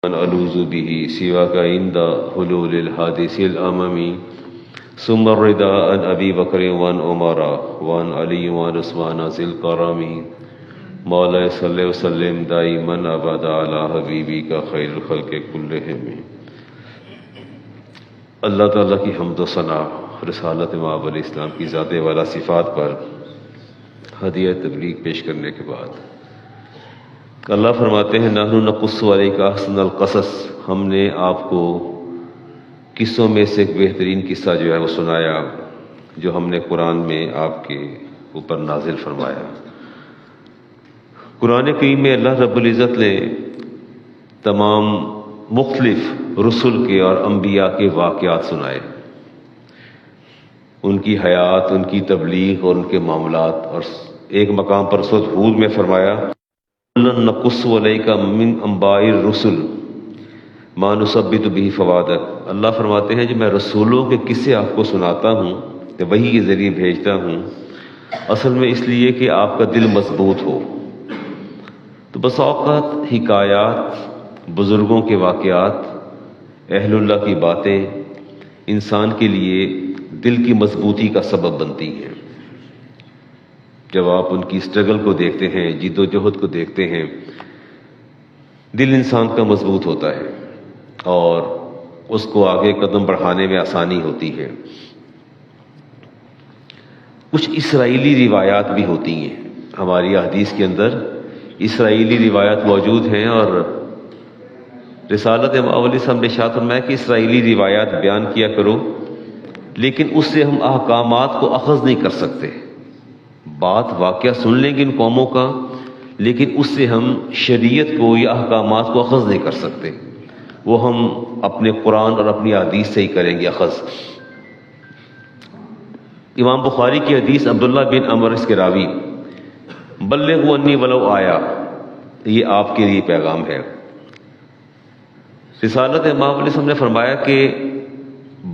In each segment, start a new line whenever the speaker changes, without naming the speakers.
من ألوذ به سواك عند حلول الحادث الأممي ثم الرضا عن أبي بكر وعن عمر وعن علي وعن عثمان ذي الكرم مولاي صل وسلم دائما أبدا على حبيبك خير الخلق كلهم۔ اللہ تعالیٰ کی حمد و ثنا رسالت مآب علیہ السلام کی ذات والا صفات پر ہدیہ تبلیغ پیش کرنے کے بعد اللہ فرماتے ہیں نحن نقص علیک احسن القصص، ہم نے آپ کو قصوں میں سے ایک بہترین قصہ جو ہے وہ سنایا جو ہم نے قرآن میں آپ کے اوپر نازل فرمایا۔ قرآن کریم میں اللہ رب العزت نے تمام مختلف رسل کے اور انبیاء کے واقعات سنائے، ان کی حیات، ان کی تبلیغ اور ان کے معاملات، اور ایک مقام پر سورۃ ہود میں فرمایا نقص علیک من انباء الرسل ما نثبت به فؤادک۔ اللہ فرماتے ہیں جو میں رسولوں کے قصے آپ کو سناتا ہوں، وحی کے ذریعے بھیجتا ہوں، اصل میں اس لیے کہ آپ کا دل مضبوط ہو۔ تو بس اوقات حکایات، بزرگوں کے واقعات، اہل اللہ کی باتیں انسان کے لیے دل کی مضبوطی کا سبب بنتی ہیں۔ جب آپ ان کی اسٹرگل کو دیکھتے ہیں، جد و جہد کو دیکھتے ہیں، دل انسان کا مضبوط ہوتا ہے اور اس کو آگے قدم بڑھانے میں آسانی ہوتی ہے۔ کچھ اسرائیلی روایات بھی ہوتی ہیں، ہماری حدیث کے اندر اسرائیلی روایات موجود ہیں، اور رسالت مآب علیہ السلام نے ارشاد فرمایا کہ اسرائیلی روایات بیان کیا کرو، لیکن اس سے ہم احکامات کو اخذ نہیں کر سکتے۔ بات واقعہ سن لیں گے ان قوموں کا، لیکن اس سے ہم شریعت کو یا احکامات کو اخذ نہیں کر سکتے، وہ ہم اپنے قرآن اور اپنی حدیث سے ہی کریں گے اخذ۔ امام بخاری کی حدیث عبداللہ بن عمر اس کے راوی بلغوا انی ولو آیا، یہ آپ کے لیے پیغام ہے۔ رسالت امام علیہ السلام نے فرمایا کہ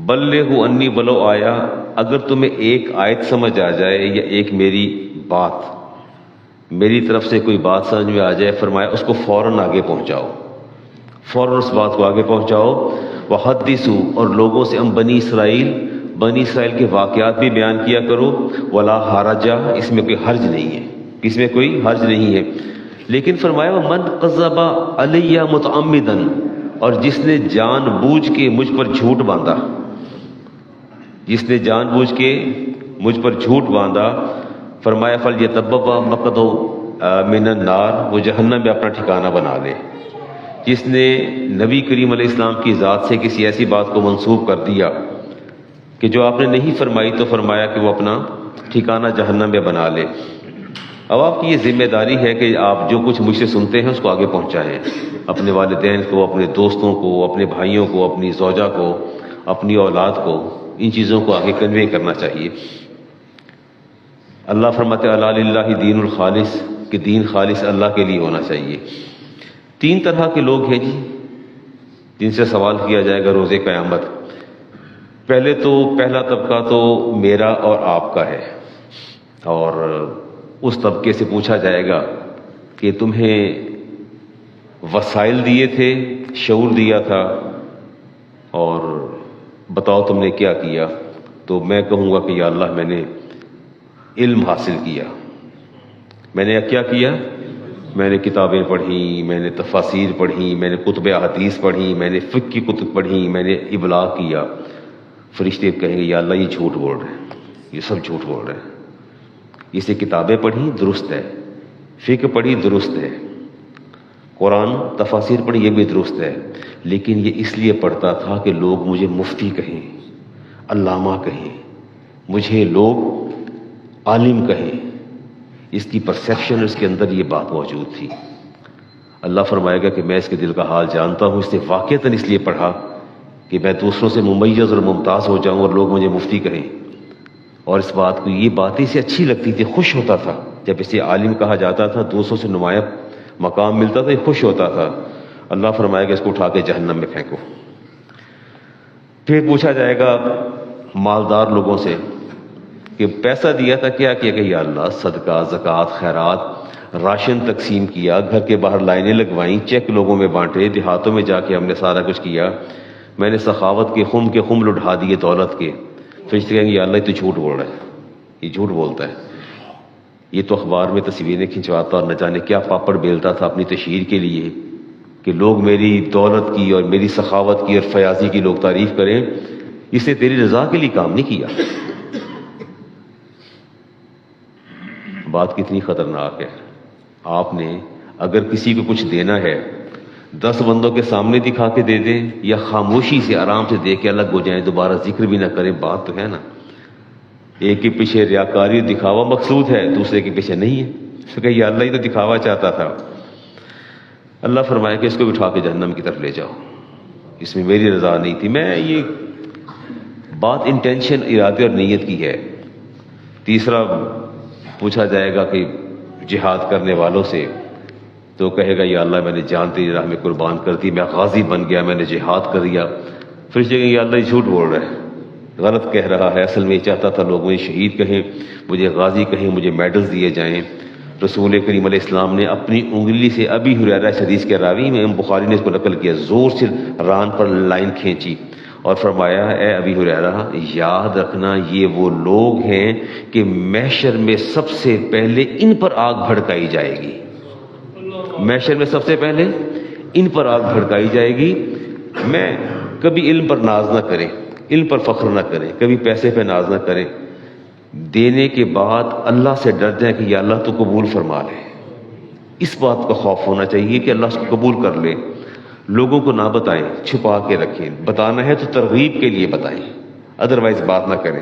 بلغوا انی ولو آیا، اگر تمہیں ایک آیت سمجھ آ جائے یا ایک میری بات، میری طرف سے کوئی بات سمجھ میں آ جائے، فرمایا اس کو فوراً آگے پہنچاؤ، فوراً اس بات کو آگے پہنچاؤ۔ وحدثوا، اور لوگوں سے بنی اسرائیل کے واقعات بھی بیان کیا کرو۔ ولا حرج، اس میں کوئی حرج نہیں ہے، اس میں کوئی حرج نہیں ہے۔ لیکن فرمایا من کذب علی متعمدا، اور جس نے جان بوجھ کے مجھ پر جھوٹ باندھا، جس نے جان بوجھ کے مجھ پر جھوٹ باندھا، فرمایا فلیتبوأ مقعدہ من النار، وہ جہنم میں اپنا ٹھکانہ بنا لے۔ جس نے نبی کریم علیہ السلام کی ذات سے کسی ایسی بات کو منسوب کر دیا کہ جو آپ نے نہیں فرمائی، تو فرمایا کہ وہ اپنا ٹھکانہ جہنم میں بنا لے۔ اب آپ کی یہ ذمہ داری ہے کہ آپ جو کچھ مجھ سے سنتے ہیں اس کو آگے پہنچائیں، اپنے والدین کو، اپنے دوستوں کو، اپنے بھائیوں کو، اپنی زوجہ کو، اپنی اولاد کو، ان چیزوں کو آگے کنوے کرنا چاہیے۔ اللہ فرماتے الا للہ دین الخالص، کہ دین خالص اللہ کے لیے ہونا چاہیے۔ تین طرح کے لوگ ہیں جی جن سے سوال کیا جائے گا روز قیامت۔ پہلا طبقہ تو میرا اور آپ کا ہے، اور اس طبقے سے پوچھا جائے گا کہ تمہیں وسائل دیے تھے، شعور دیا تھا، اور بتاؤ تم نے کیا کیا؟ تو میں کہوں گا کہ یا اللہ میں نے علم حاصل کیا۔ میں نے کیا کیا؟ میں نے کتابیں پڑھیں، میں نے تفاسیر پڑھیں، میں نے کتب احادیث پڑھیں، میں نے فقہ کی کتب پڑھیں، میں نے ابلاغ کیا۔ فرشتے کہیں گے یا اللہ یہ جھوٹ بول رہے ہیں، یہ سب جھوٹ بول رہے ہیں۔ اسے کتابیں پڑھی درست ہے، فقہ پڑھی درست ہے، قرآن تفاسیر پڑھی یہ بھی درست ہے، لیکن یہ اس لیے پڑھتا تھا کہ لوگ مجھے مفتی کہیں، علامہ کہیں، مجھے لوگ عالم کہیں۔ اس کی پرسیپشن، اس کے اندر یہ بات موجود تھی۔ اللہ فرمائے گا کہ میں اس کے دل کا حال جانتا ہوں، اس نے واقعتاً اس لیے پڑھا کہ میں دوسروں سے ممیز اور ممتاز ہو جاؤں اور لوگ مجھے مفتی کہیں، اور اس بات کو، یہ باتیں اسے اچھی لگتی تھی، خوش ہوتا تھا جب اسے عالم کہا جاتا تھا، دوسروں سے نمایاں مقام ملتا تھا، یہ خوش ہوتا تھا۔ اللہ فرمائے گا اس کو اٹھا کے جہنم میں پھینکو۔ پھر پوچھا جائے گا مالدار لوگوں سے کہ پیسہ دیا تھا، کیا کیا کہ یا اللہ صدقہ، زکوٰۃ، خیرات، راشن تقسیم کیا، گھر کے باہر لائنیں لگوائیں، چیک لوگوں میں بانٹے، دیہاتوں میں جا کے ہم نے سارا کچھ کیا. میں نے سخاوت کے خم لٹھا دیے دولت کے. فرشتے کہیں گے یا اللہ یہ تو جھوٹ بول رہا ہے، یہ جھوٹ بولتا ہے، یہ تو اخبار میں تصویریں کھنچواتا اور نہ جانے کیا پاپڑ بیلتا تھا اپنی تشہیر کے لیے کہ لوگ میری دولت کی اور میری سخاوت کی اور فیاضی کی لوگ تعریف کریں. اس نے تیری رضا کے لیے کام نہیں کیا. بات کتنی خطرناک ہے. آپ نے اگر کسی کو کچھ دینا ہے 10 بندوں کے سامنے دکھا کے دے دیں یا خاموشی سے آرام سے دے کے الگ ہو جائیں، دوبارہ ذکر بھی نہ کریں. بات تو ہے نا، ایک کے پیچھے ریاکاری دکھاوا مقصود ہے، دوسرے کے پیچھے نہیں ہے. تو کہ یا اللہ ہی تو دکھاوا چاہتا تھا. اللہ فرمائے کہ اس کو بٹھا کے جہنم کی طرف لے جاؤ، اس میں میری رضا نہیں تھی. میں یہ بات انٹینشن، ارادے اور نیت کی ہے. تیسرا پوچھا جائے گا کہ جہاد کرنے والوں سے، تو کہے گا یا اللہ میں نے جان تیری راہ میں قربان کر دی، میں غازی بن گیا، میں نے جہاد کر دیا. پھر کہیں یا اللہ یہ جھوٹ بول رہا ہے، غلط کہہ رہا ہے، اصل میں یہ چاہتا تھا لوگ مجھے شہید کہیں، مجھے غازی کہیں، مجھے میڈلز دیے جائیں. رسول کریم علیہ السلام نے اپنی انگلی سے ابی ہریرہ حدیث کے راوی میں بخاری نے اس کو نقل کیا، زور سے ران پر لائن کھینچی اور فرمایا اے ابی ہریرہ یاد رکھنا یہ وہ لوگ ہیں کہ محشر میں سب سے پہلے ان پر آگ بھڑکائی جائے گی. محشر میں سب سے پہلے ان پر آگ بھڑکائی جائے گی. میں کبھی علم پر ناز نہ کریں، علم پر فخر نہ کریں، کبھی پیسے پہ ناز نہ کریں. دینے کے بعد اللہ سے ڈر جائیں کہ یا اللہ تو قبول فرما لے. اس بات کا خوف ہونا چاہیے کہ اللہ اس کو قبول کر لے. لوگوں کو نہ بتائیں، چھپا کے رکھیں. بتانا ہے تو ترغیب کے لیے بتائیں، ادروائز بات نہ کریں.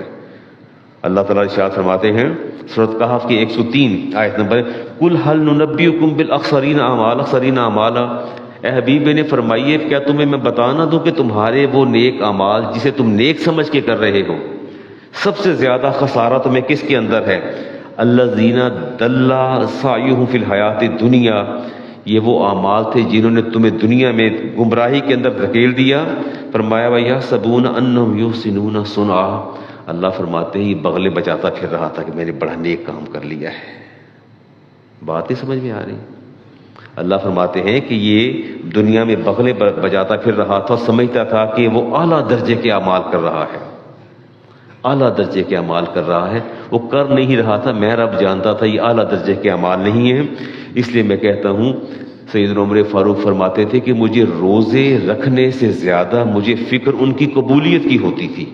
اللہ تعالیٰ ارشاد فرماتے ہیں سورۃ کہف کی 103 آیت نمبر، قل هل ننبئکم بالاخسرین اعمالا. اے حبیب نے فرمائیے کیا تمہیں میں بتا نہ دوں کہ تمہارے وہ نیک اعمال جسے تم نیک سمجھ کے کر رہے ہو، سب سے زیادہ خسارہ تمہیں کس کے اندر ہے؟ الذین ضل سعیہم فی الحیات الدنیا. یہ وہ اعمال تھے جنہوں نے تمہیں دنیا میں گمراہی کے اندر دھکیل دیا. فرمایا وَیَحْسَبُونَ أَنَّهُمْ يُحْسِنُونَ صُنْعًا. اللہ فرماتے ہیں یہ بغلے بجاتا پھر رہا تھا کہ میں نے بڑا نیک کام کر لیا ہے. باتیں سمجھ میں آ رہی؟ اللہ فرماتے ہیں کہ یہ دنیا میں بغلے بجاتا پھر رہا تھا، سمجھتا تھا کہ وہ اعلیٰ درجے کے اعمال کر رہا ہے، اعلیٰ درجے کے اعمال کر رہا ہے. وہ کر نہیں رہا تھا، میں رب جانتا تھا یہ اعلیٰ درجے کے اعمال نہیں ہیں. اس لیے میں کہتا ہوں سیدنا عمر فاروق فرماتے تھے کہ مجھے روزے رکھنے سے زیادہ مجھے فکر ان کی قبولیت کی ہوتی تھی.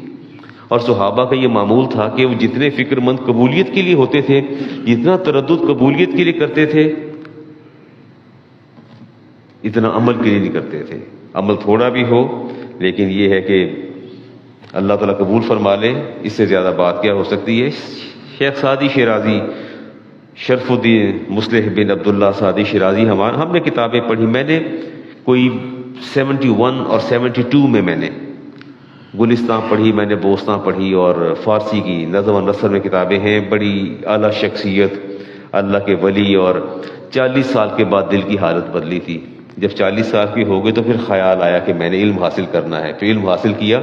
اور صحابہ کا یہ معمول تھا کہ وہ جتنے فکر مند قبولیت کے لیے ہوتے تھے، جتنا تردد قبولیت کے لیے کرتے تھے، اتنا عمل کے لیے نہیں کرتے تھے. عمل تھوڑا بھی ہو لیکن یہ ہے کہ اللہ تعالیٰ قبول فرما لے، اس سے زیادہ بات کیا ہو سکتی ہے. شیخ سعدی شیرازی، شرف الدین مصلح بن عبداللہ سعدی شیرازی، ہم نے کتابیں پڑھی. میں نے کوئی 71 اور 72 میں نے گلستان پڑھی، میں نے بوستان پڑھی، اور فارسی کی نظم و نثر میں کتابیں ہیں. بڑی اعلیٰ شخصیت، اللہ کے ولی. اور 40 سال کے بعد دل کی حالت بدلی تھی. جب 40 سال کی ہو گئی تو پھر خیال آیا کہ میں نے علم حاصل کرنا ہے. پھر علم حاصل کیا.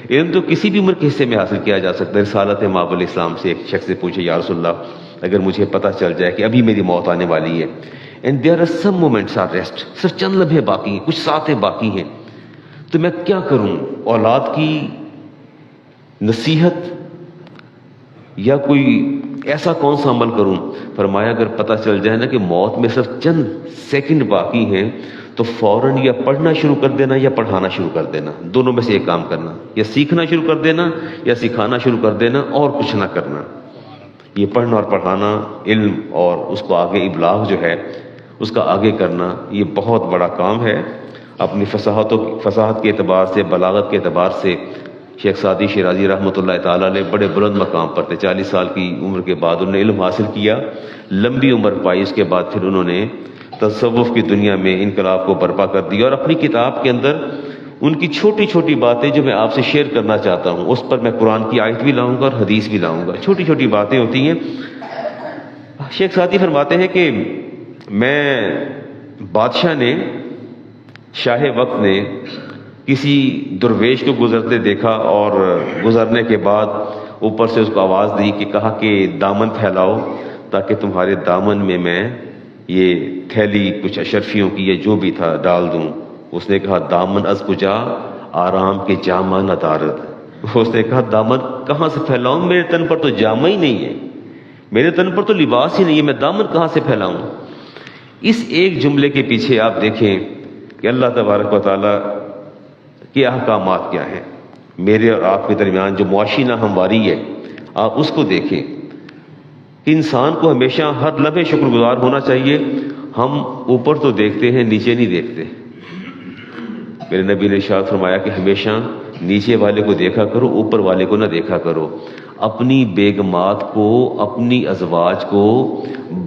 علم تو کسی بھی عمر کے حصے میں حاصل کیا جا سکتا ہے. رسالت مآب الاسلام سے ایک شخص سے پوچھے یا رسول اللہ اگر مجھے پتہ چل جائے کہ ابھی میری موت آنے والی ہے، and there are some moments are rest, صرف چند لمحے باقی ہیں، کچھ ساتیں باقی ہیں، تو میں کیا کروں؟ اولاد کی نصیحت یا کوئی ایسا کون سا عمل کروں؟ فرمایا اگر پتہ چل جائے نا کہ موت میں صرف چند سیکنڈ باقی ہیں تو فوراً یا پڑھنا شروع کر دینا یا پڑھانا شروع کر دینا. دونوں میں سے ایک کام کرنا، یا سیکھنا شروع کر دینا یا سکھانا شروع کر دینا، اور کچھ نہ کرنا. یہ پڑھنا اور پڑھانا، علم اور اس کو آگے ابلاغ جو ہے اس کا آگے کرنا، یہ بہت بڑا کام ہے. اپنی فصاحت کے اعتبار سے، بلاغت کے اعتبار سے شیخ سعدی شیرازی رحمۃ اللہ تعالیٰ نے بڑے بلند مقام پر تھے. 40 سال کی عمر کے بعد انہوں نے علم حاصل کیا، لمبی عمر پائی. اس کے بعد پھر انہوں نے تصوف کی دنیا میں انقلاب کو برپا کر دیا. اور اپنی کتاب کے اندر ان کی چھوٹی چھوٹی باتیں جو میں آپ سے شیئر کرنا چاہتا ہوں، اس پر میں قرآن کی آیت بھی لاؤں گا اور حدیث بھی لاؤں گا. چھوٹی چھوٹی باتیں ہوتی ہیں. شیخ سعدی فرماتے ہیں کہ میں بادشاہ نے، شاہ وقت نے کسی درویش کو گزرتے دیکھا، اور گزرنے کے بعد اوپر سے اس کو آواز دی کہ کہا کہ دامن پھیلاؤ تاکہ تمہارے دامن میں یہ تھیلی کچھ اشرفیوں کی یا جو بھی تھا ڈال دوں. اس نے کہا دامن از کجا آرام کے جامہ نہ دارد. اس نے کہا دامن کہاں سے پھیلاؤں، میرے تن پر تو جامہ ہی نہیں ہے، میرے تن پر تو لباس ہی نہیں ہے، میں دامن کہاں سے پھیلاؤں. اس ایک جملے کے پیچھے آپ دیکھیں کہ اللہ تبارک و تعالیٰ کے احکامات کیا ہیں. میرے اور آپ کے درمیان جو معاشی ناہمواری ہے آپ اس کو دیکھیں. انسان کو ہمیشہ ہر لمحے شکر گزار ہونا چاہیے. ہم اوپر تو دیکھتے ہیں، نیچے نہیں دیکھتے. میرے نبی نے ارشاد فرمایا کہ ہمیشہ نیچے والے کو دیکھا کرو، اوپر والے کو نہ دیکھا کرو. اپنی بیگمات کو، اپنی ازواج کو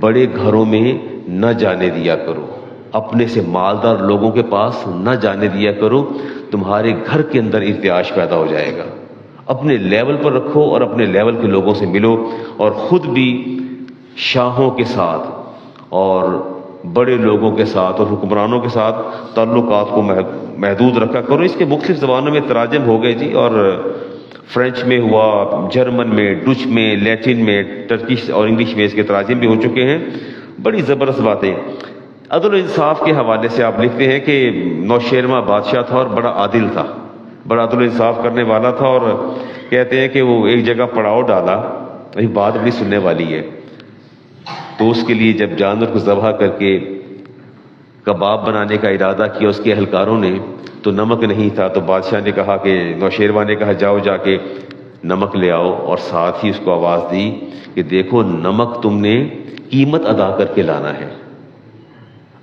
بڑے گھروں میں نہ جانے دیا کرو، اپنے سے مالدار لوگوں کے پاس نہ جانے دیا کرو. تمہارے گھر کے اندر ارتعاش پیدا ہو جائے گا. اپنے لیول پر رکھو اور اپنے لیول کے لوگوں سے ملو، اور خود بھی شاہوں کے ساتھ اور بڑے لوگوں کے ساتھ اور حکمرانوں کے ساتھ تعلقات کو محدود رکھا کرو. اس کے مختلف زبانوں میں تراجم ہو گئے جی، اور فرینچ میں ہوا، جرمن میں، ڈچ میں، لیٹن میں، ٹرکش اور انگلش میں اس کے تراجم بھی ہو چکے ہیں. بڑی زبردست باتیں. عدل و انصاف کے حوالے سے آپ لکھتے ہیں کہ نوشیروان بادشاہ تھا اور بڑا عادل تھا، بڑا عدل و انصاف کرنے والا تھا. اور کہتے ہیں کہ وہ ایک جگہ پڑاؤ ڈالا، یہ بات بھی سننے والی ہے. تو اس کے لیے جب جانور کو ذبح کر کے کباب بنانے کا ارادہ کیا اس کے اہلکاروں نے، تو نمک نہیں تھا. تو بادشاہ نے کہا کہ نوشیروان نے کہا جاؤ جا کے نمک لے آؤ، اور ساتھ ہی اس کو آواز دی کہ دیکھو نمک تم نے قیمت ادا کر کے لانا ہے.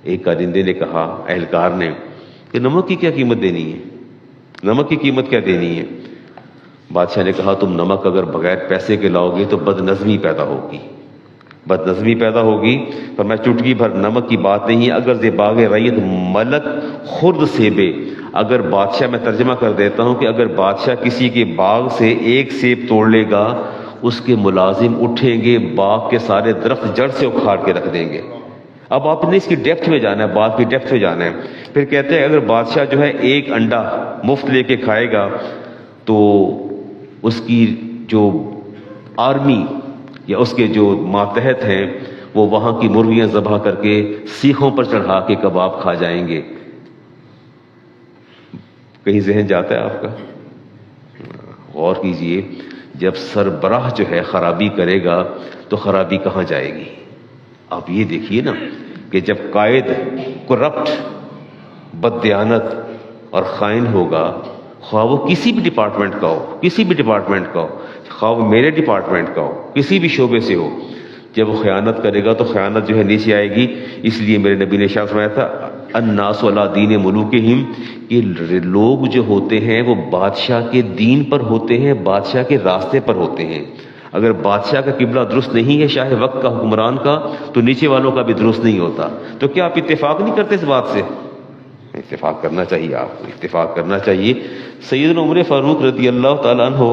ایک کارندے نے کہا اہلکار نے کہ نمک کی کیا قیمت دینی ہے، نمک کی قیمت کیا دینی ہے. بادشاہ نے کہا تم نمک اگر بغیر پیسے کے لاؤ گے تو بد نظمی پیدا ہوگی، بد نظمی پیدا ہوگی. پر میں چٹکی بھر نمک کی بات نہیں ہے. اگر ز باغ ریت ملک خرد سیبے، اگر بادشاہ، میں ترجمہ کر دیتا ہوں کہ اگر بادشاہ کسی کے باغ سے ایک سیب توڑ لے گا، اس کے ملازم اٹھیں گے باغ کے سارے درخت جڑ سے اکھاڑ کے رکھ دیں گے. اب آپ نے اس کی ڈیپتھ میں جانا ہے، باغ کی ڈیپتھ میں جانا ہے. پھر کہتے ہیں اگر بادشاہ جو ہے ایک انڈا مفت لے کے کھائے گا تو اس کی جو آرمی یا اس کے جو ماتحت ہیں وہ وہاں کی مرغیاں ذبح کر کے سیخوں پر چڑھا کے کباب کھا جائیں گے. کہیں ذہن جاتا ہے آپ کا؟ غور کیجئے، جب سربراہ جو ہے خرابی کرے گا تو خرابی کہاں جائے گی؟ آپ یہ دیکھیے نا کہ جب قائد کرپٹ، بددیانت اور خائن ہوگا، خواہ وہ کسی بھی ڈپارٹمنٹ کا ہو، کسی بھی ڈپارٹمنٹ کا ہو، خواہ وہ میرے ڈپارٹمنٹ کا ہو، کسی بھی شعبے سے ہو، جب وہ خیانت کرے گا تو خیانت جو ہے نیچے آئے گی. اس لیے میرے نبی نے ارشاد فرمایا تھا الناس علی دین ملوکہم، کہ لوگ جو ہوتے ہیں وہ بادشاہ کے دین پر ہوتے ہیں، بادشاہ کے راستے پر ہوتے ہیں. اگر بادشاہ کا قبلہ درست نہیں ہے، شاہ وقت کا، حکمران کا، تو نیچے والوں کا بھی درست نہیں ہوتا. تو کیا آپ اتفاق نہیں کرتے اس بات سے؟ اتفاق کرنا چاہیے، آپ کو اتفاق کرنا چاہیے. سیدنا عمر فاروق رضی اللہ تعالیٰ عنہ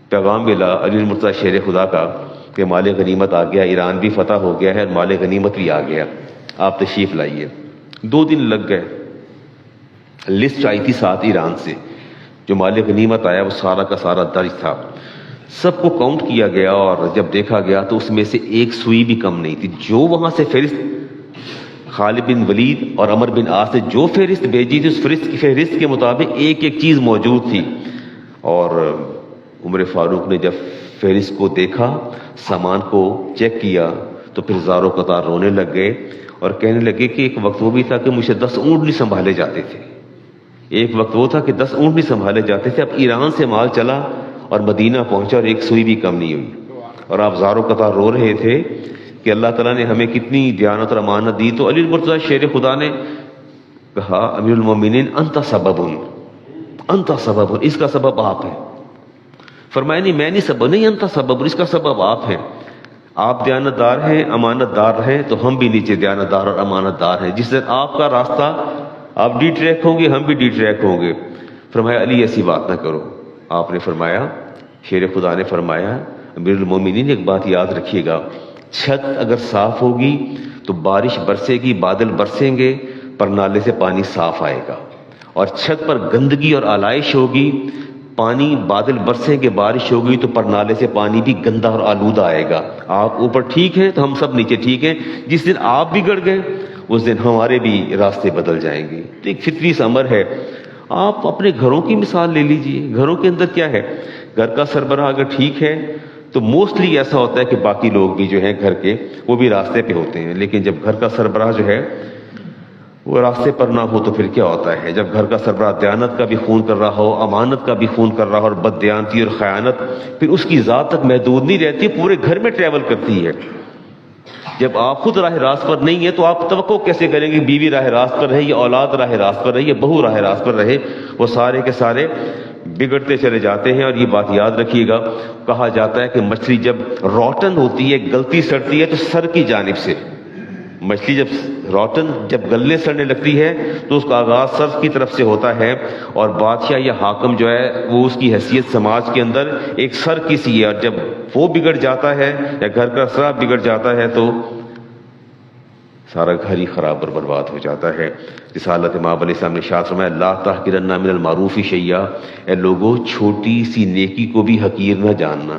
پیغام ملا علی المرتضیٰ شیر خدا کا کہ مال غنیمت آ گیا، ایران بھی فتح ہو گیا ہے اور مال غنیمت بھی آ گیا، آپ تشریف لائیے. 2 دن لگ گئے. لسٹ آئی تھی ساتھ ایران سے، جو مال غنیمت آیا وہ سارا کا سارا درج تھا. سب کو کاؤنٹ کیا گیا اور جب دیکھا گیا تو اس میں سے ایک سوئی بھی کم نہیں تھی. جو وہاں سے فہرست خالد بن ولید اور عمر بن عاص نے جو فہرست بھیجی تھی، اس فہرست کے مطابق ایک ایک چیز موجود تھی. اور عمر فاروق نے جب فہرست کو دیکھا، سامان کو چیک کیا، تو پھر زاروں قطار رونے لگ گئے اور کہنے لگے کہ ایک وقت وہ بھی تھا کہ مجھے 10 اونٹ نہیں سنبھالے جاتے تھے، ایک وقت وہ تھا کہ 10 اونٹ نہیں سنبھالے جاتے تھے. اب ایران سے مال چلا اور مدینہ پہنچا اور ایک سوئی بھی کم نہیں ہوئی، اور آپ زاروں قطار رو رہے تھے کہ اللہ تعالیٰ نے ہمیں کتنی دیانت اور امانت دی. تو علی المرتضیٰ شیر خدا نے کہا امیر المومنین انت سبب، انت سبب، اس کا سبب آپ ہیں. فرمایا نہیں میں نہیں سبب، نہیں انت سبب، اس کا سبب آپ ہیں. آپ دیانت دار ہیں، امانت دار ہیں، تو ہم بھی نیچے دیانت دار اور امانت دار ہیں. جس دن آپ کا راستہ، آپ ڈی ٹریک ہوں گے، ہم بھی ڈی ٹریک ہوں گے. فرمایا علی ایسی بات نہ کرو. آپ نے فرمایا، شیر خدا نے فرمایا امیر المومنین ایک بات یاد رکھیے گا، چھت اگر صاف ہوگی تو بارش برسے گی، بادل برسیں گے، پر نالے سے پانی صاف آئے گا. اور چھت پر گندگی اور آلائش ہوگی پانی بادل برسیں کہ بارش ہو گئی تو پرنالے سے پانی بھی گندا اور آلودہ آئے گا. آپ اوپر ٹھیک ہیں تو ہم سب نیچے ٹھیک ہیں. جس دن آپ بگڑ گئے اس دن ہمارے بھی راستے بدل جائیں گے. تو ایک فطری سا امر ہے. آپ اپنے گھروں کی مثال لے لیجئے. گھروں کے اندر کیا ہے, گھر کا سربراہ اگر ٹھیک ہے تو موسٹلی ایسا ہوتا ہے کہ باقی لوگ بھی جو ہیں گھر کے وہ بھی راستے پہ ہوتے ہیں. لیکن جب گھر کا سربراہ جو ہے وہ راستے پر نہ ہو تو پھر کیا ہوتا ہے؟ جب گھر کا سربراہ دیانت کا بھی خون کر رہا ہو, امانت کا بھی خون کر رہا ہو, اور بد دیانتی اور خیانت, پھر اس کی ذات تک محدود نہیں رہتی, پورے گھر میں ٹریول کرتی ہے. جب آپ خود راہ راست پر نہیں ہیں تو آپ توقع کیسے کریں گے بیوی راہ راست پر رہے, یا اولاد راہ راست پر رہے, یا بہو راہ راست پر رہے؟ وہ سارے کے سارے بگڑتے چلے جاتے ہیں. اور یہ بات یاد رکھیے گا, کہا جاتا ہے کہ مچھلی جب روٹن ہوتی ہے, گلتی سڑتی ہے, تو سر کی جانب سے. مچھلی جب گلنے سڑنے لگتی ہے تو اس کا آغاز سر کی طرف سے ہوتا ہے. اور بادشاہ یا حاکم جو ہے وہ اس کی حیثیت سماج کے اندر ایک سر کی سی ہے, اور جب وہ بگڑ جاتا ہے یا گھر کا سرا بگڑ جاتا ہے تو سارا گھر ہی خراب اور برباد ہو جاتا ہے. رسالت امام علیہ السلام نے ارشاد فرمایا, لا تحقرن من المعروف شیئا, اے لوگو چھوٹی سی نیکی کو بھی حقیر نہ جاننا,